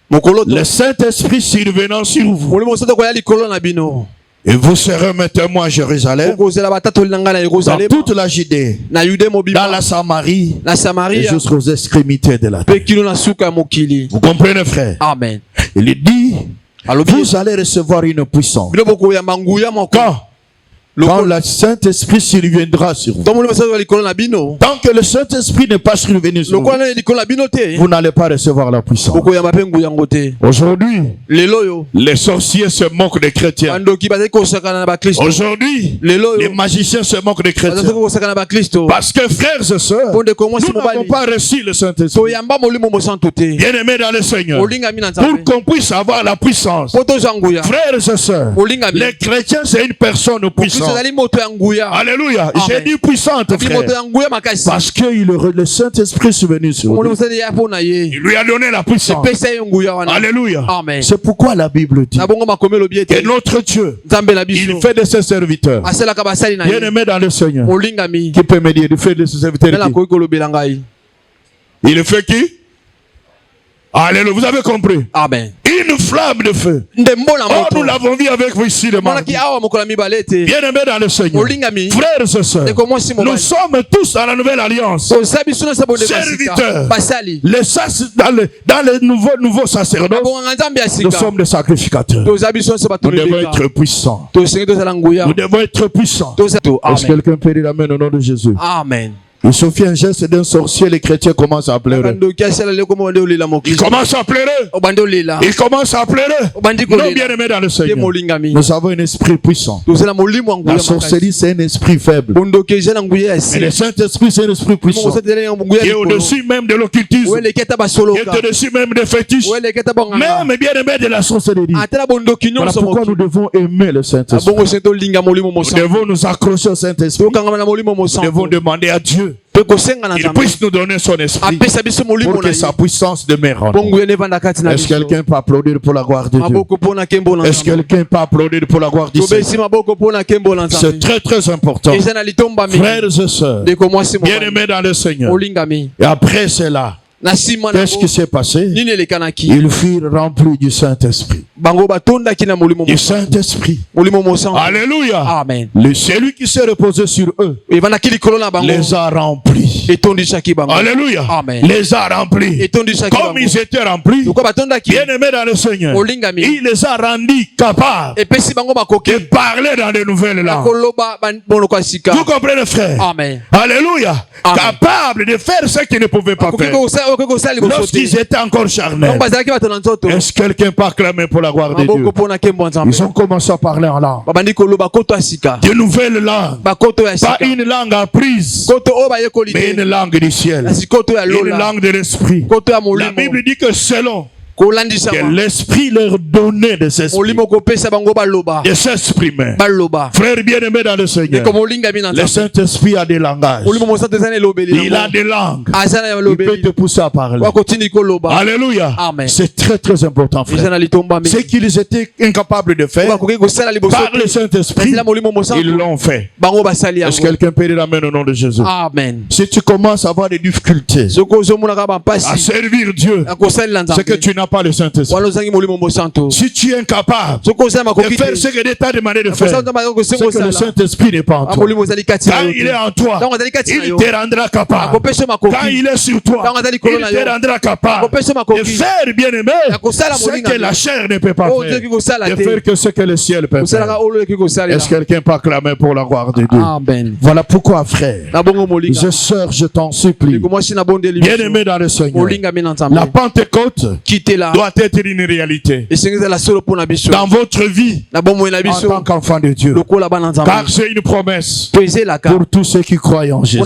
Le Saint-Esprit survenant sur vous. Et vous serez mes témoins à Jérusalem, dans toute la Judée, dans la Samarie, et jusqu'aux extrémités de la terre. Vous comprenez, frère? Amen. Il dit, vous allez recevoir une puissance. Quand le Saint-Esprit surviendra sur vous. Tant que le Saint-Esprit n'est pas survenu sur vous, vous n'allez pas recevoir la puissance. Aujourd'hui, les sorciers se moquent des chrétiens. Aujourd'hui, les magiciens se moquent des chrétiens. Parce que, frères et sœurs, nous n'avons pas reçu le Saint-Esprit. Bien-aimés dans le Seigneur, pour qu'on puisse avoir la puissance, frères et sœurs, les chrétiens, c'est une personne puissante. Alléluia. J'ai dit puissante, frère. Parce que le Saint-Esprit est venu sur lui. Il lui a donné la puissance. Alléluia. C'est pourquoi la Bible dit que notre Dieu, il fait de ses serviteurs. Bien-aimé dans le Seigneur. Qui peut me dire, il fait de ses serviteurs qui? Il fait qui? Alléluia, vous avez compris? Amen. Une flamme de feu. Oh, nous l'avons vu avec vous ici le mardi. Bien-aimés dans le Seigneur, frères et sœurs, nous sommes tous dans la nouvelle alliance. Serviteurs. Dans le nouveau sacerdoce, nous sommes des sacrificateurs. Nous devons être puissants. Nous devons être puissants. Est-ce que quelqu'un peut dire amen au nom de Jésus? Amen. Il suffit un geste d'un sorcier, les chrétiens commencent à pleurer. Ils commencent à pleurer. Ils commencent à pleurer. Non, bien-aimés dans le Seigneur, nous avons un esprit puissant. La sorcellerie, c'est un esprit faible. Et le Saint-Esprit, c'est un esprit puissant. Qui est au-dessus même de l'occultisme. Qui est au-dessus même des fétiches. Même bien-aimés de la sorcellerie. Voilà pourquoi nous devons aimer le Saint-Esprit. Nous devons nous accrocher au Saint-Esprit. Nous devons demander à Dieu il puisse nous donner son esprit pour que sa puissance demeure en nous. Est-ce que quelqu'un peut applaudir pour la gloire de Dieu? Est-ce que quelqu'un peut applaudir pour la gloire du Seigneur? C'est très très important. Frères et sœurs, bien-aimés dans le Seigneur. Et après cela, qu'est-ce qui s'est passé? Ils furent remplis du Saint-Esprit. Du Saint-Esprit. Alléluia. Amen. Celui qui s'est reposé sur eux les a remplis. Alléluia. Amen. Les a remplis. Comme ils étaient remplis, bien-aimés dans le Seigneur, il les a rendus capables de parler dans de nouvelles langues. Vous comprenez, frère? Amen. Alléluia. Amen. Capables de faire ce qu'ils ne pouvaient pas faire. lorsqu'ils étaient encore charnels, est-ce que quelqu'un peut acclamer pour la gloire de Dieu? Ils ont commencé à parler en langue, de nouvelles langues, pas une langue apprise, mais une langue du ciel, une langue de l'esprit. La Bible dit que selon que l'esprit leur donnait de s'exprimer. Frère bien-aimé dans le Seigneur, le Saint-Esprit a des langages. Il a des langues. Il peut te pousser à parler. Alléluia. C'est très très important, frère. Ce qu'ils étaient incapables de faire par le Saint-Esprit, ils l'ont fait. Est-ce que quelqu'un peut dire amen au nom de Jésus? Amen. Si tu commences à avoir des difficultés à servir Dieu, c'est que tu n'as pas le Saint-Esprit. Si tu es incapable de faire ce que l'État demandé de faire, c'est que le Saint-Esprit n'est pas en toi. Quand il est en toi, il te rendra capable. Quand il est sur toi, il te rendra capable de faire, bien aimé, ce que la chair ne peut pas faire, de faire que ce que le ciel peut faire. Est-ce que quelqu'un peut acclamer pour la gloire de Dieu? Amen. Voilà pourquoi, frère, je sœur, je t'en supplie, bien aimé dans le Seigneur, la Pentecôte doit être une réalité dans votre vie en tant qu'enfant de Dieu, car c'est une promesse pour tous ceux qui croient en Jésus,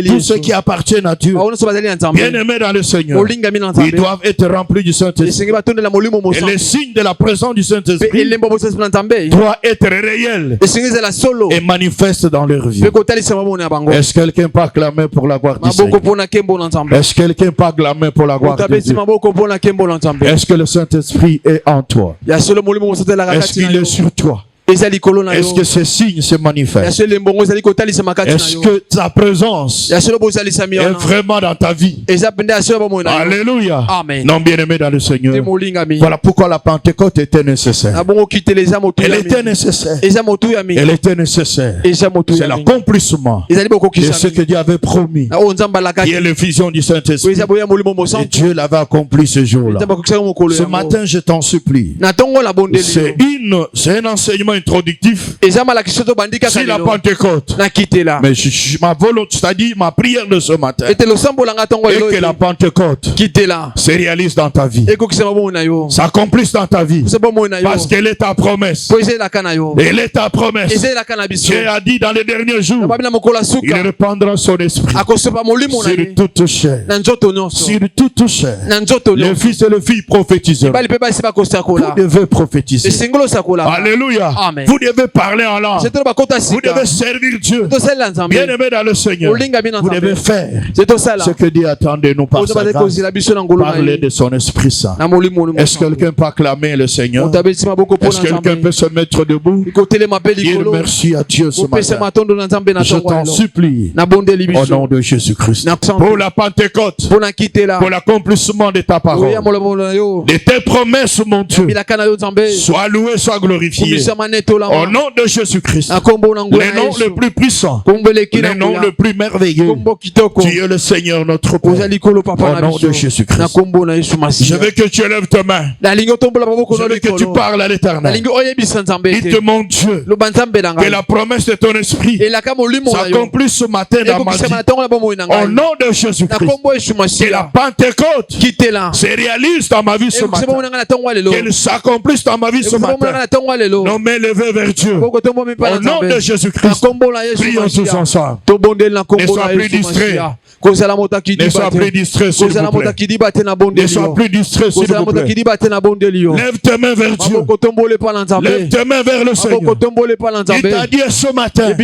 tous ceux qui appartiennent à Dieu, bien aimés dans le Seigneur. Ils doivent être remplis du Saint-Esprit, et les signes de la présence du Saint-Esprit doivent être réels et manifestes dans leur vie. Est-ce que quelqu'un peut acclamer pour la gloire du Seigneur? Est-ce que quelqu'un peut acclamer pour la gloire de Dieu? Est-ce que le Saint-Esprit est en toi? Est-ce qu'il est sur toi? Est-ce que ces signes se manifestent? Est-ce que ta présence est vraiment dans ta vie? Alléluia. Amen. Non, bien-aimé dans le Seigneur. Voilà pourquoi la Pentecôte était nécessaire. Elle était nécessaire. Elle était nécessaire. C'est l'accomplissement de ce que Dieu avait promis, qui est l'effusion du Saint-Esprit. Et Dieu l'avait accompli ce jour-là. Ce matin, je t'en supplie. C'est un enseignement introductif sur la Pentecôte. Mais ma volonté, c'est-à-dire ma prière de ce matin, et que la Pentecôte se réalise dans ta vie, s'accomplisse dans ta vie, parce qu'elle est ta promesse. Elle est ta promesse. Dieu a dit dans les derniers jours, il répandra son esprit sur toute chair. Sur toute chair. Le fils et le fille prophétiseront. Vous devez prophétiser. Alléluia. Amen. Vous devez parler en langue. Vous devez servir Dieu. Bien aimé dans le Seigneur. Vous devez faire ce que Dieu attend de nous par sa grâce. Parler de son Esprit Saint. Est-ce que quelqu'un peut acclamer le Seigneur? Est-ce que quelqu'un peut se mettre debout? Dire merci à Dieu ce matin. Je t'en supplie au nom de Jésus-Christ. Pour la Pentecôte, pour l'accomplissement de ta parole, de tes promesses, mon Dieu, sois loué, sois glorifié. Au nom de Jésus-Christ, le nom le plus puissant, le nom le plus merveilleux, tu es le Seigneur notre Père. Au nom de Jésus-Christ, je veux que tu élèves tes mains. Je veux que tu parles à l'Éternel. Dites mon Dieu, que la promesse de ton esprit s'accomplisse ce matin dans ma vie. Au nom de Jésus-Christ, que la Pentecôte se réalise dans ma vie ce matin. Qu'elle s'accomplisse dans ma vie ce matin. Non, mais levez vers Dieu. Au nom de Jésus-Christ, prions tous ensemble. Ne sois plus distrait. Ne sois plus distrait, s'il vous plaît. Ne sois plus distrait, s'il vous plaît. Lève tes mains vers Dieu. Lève tes mains vers le Seigneur. Il t'a dit ce matin,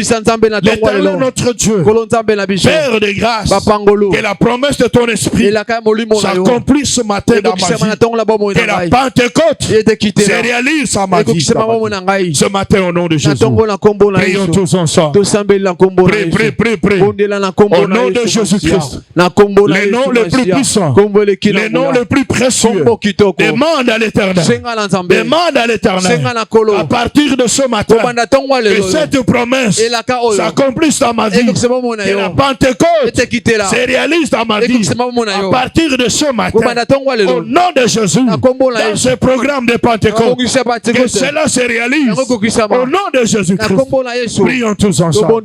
l'Éternel notre Dieu, Père de grâce, que la promesse de ton esprit s'accomplisse ce matin dans ma vie. Que la Pentecôte se réalise dans ma vie. Ce matin, au nom de Jésus, prions tous ensemble. Prie. Au nom de Jésus-Christ, les noms les plus puissants, les noms les plus précieux, demande à l'Éternel. Demande à l'Éternel. À partir de ce matin, que cette promesse s'accomplisse dans ma vie. Que la Pentecôte se réalise dans ma vie. À partir de ce matin, au nom de Jésus, dans ce programme de Pentecôte, que cela se réalise. Au nom de Jésus-Christ, prions tous ensemble.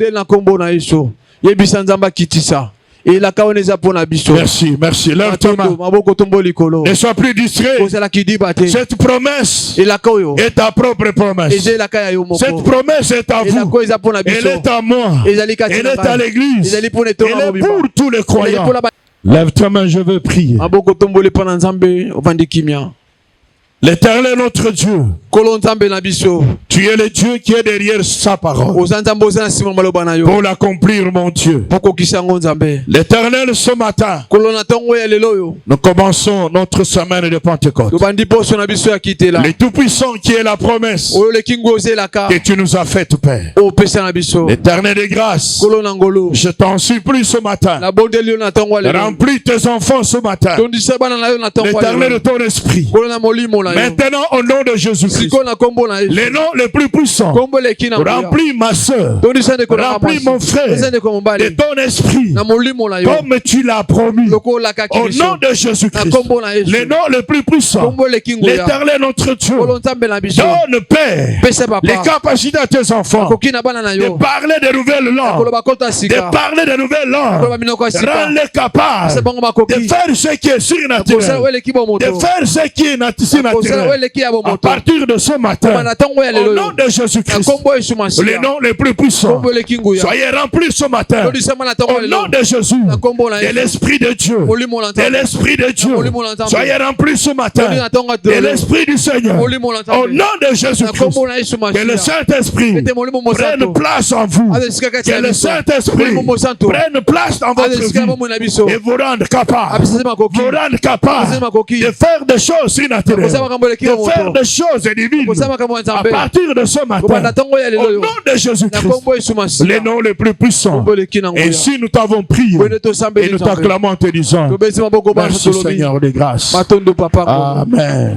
Merci, merci. Lève ta main. Ne sois plus distrait. Cette promesse est ta propre promesse. Cette promesse est à vous. Elle est à moi. Elle est à l'église. Elle est pour tous les croyants. Lève ta main, je veux prier. L'Éternel notre Dieu, tu es le Dieu qui est derrière sa parole pour l'accomplir, mon Dieu. L'Éternel, ce matin, nous commençons notre semaine de Pentecôte. Le Tout-Puissant qui est la promesse que tu nous as faite, Père. L'Éternel de grâce, je t'en supplie ce matin, remplis tes enfants ce matin, l'Éternel de ton esprit. Maintenant, au nom de Jésus-Christ, les noms les plus puissants, remplis ma soeur, remplis mon frère de ton esprit, comme tu l'as promis. Au nom de Jésus-Christ, les noms les plus puissants, l'Éternel notre Dieu, donne, Père, les capacités à tes enfants de parler de nouvelles langues, de parler de nouvelles langues, rends-les capables de faire ce qui est surnaturel, de faire ce qui est naturel. À partir de ce matin, au nom de Jésus-Christ, les noms les plus puissants, soyez remplis ce matin, au nom de Jésus, de l'Esprit de Dieu, de l'Esprit de Dieu, soyez remplis ce matin, de l'Esprit du Seigneur, au nom de Jésus-Christ, que le Saint-Esprit prenne place en vous, que le Saint-Esprit prenne place dans votre vie et vous rende capable, de faire des choses surnaturelles, de faire des choses divines à partir de ce matin, au nom de Jésus-Christ, les noms les plus puissants. Et si nous t'avons prié et nous t'acclamons en te disant merci Seigneur de grâce. Amen.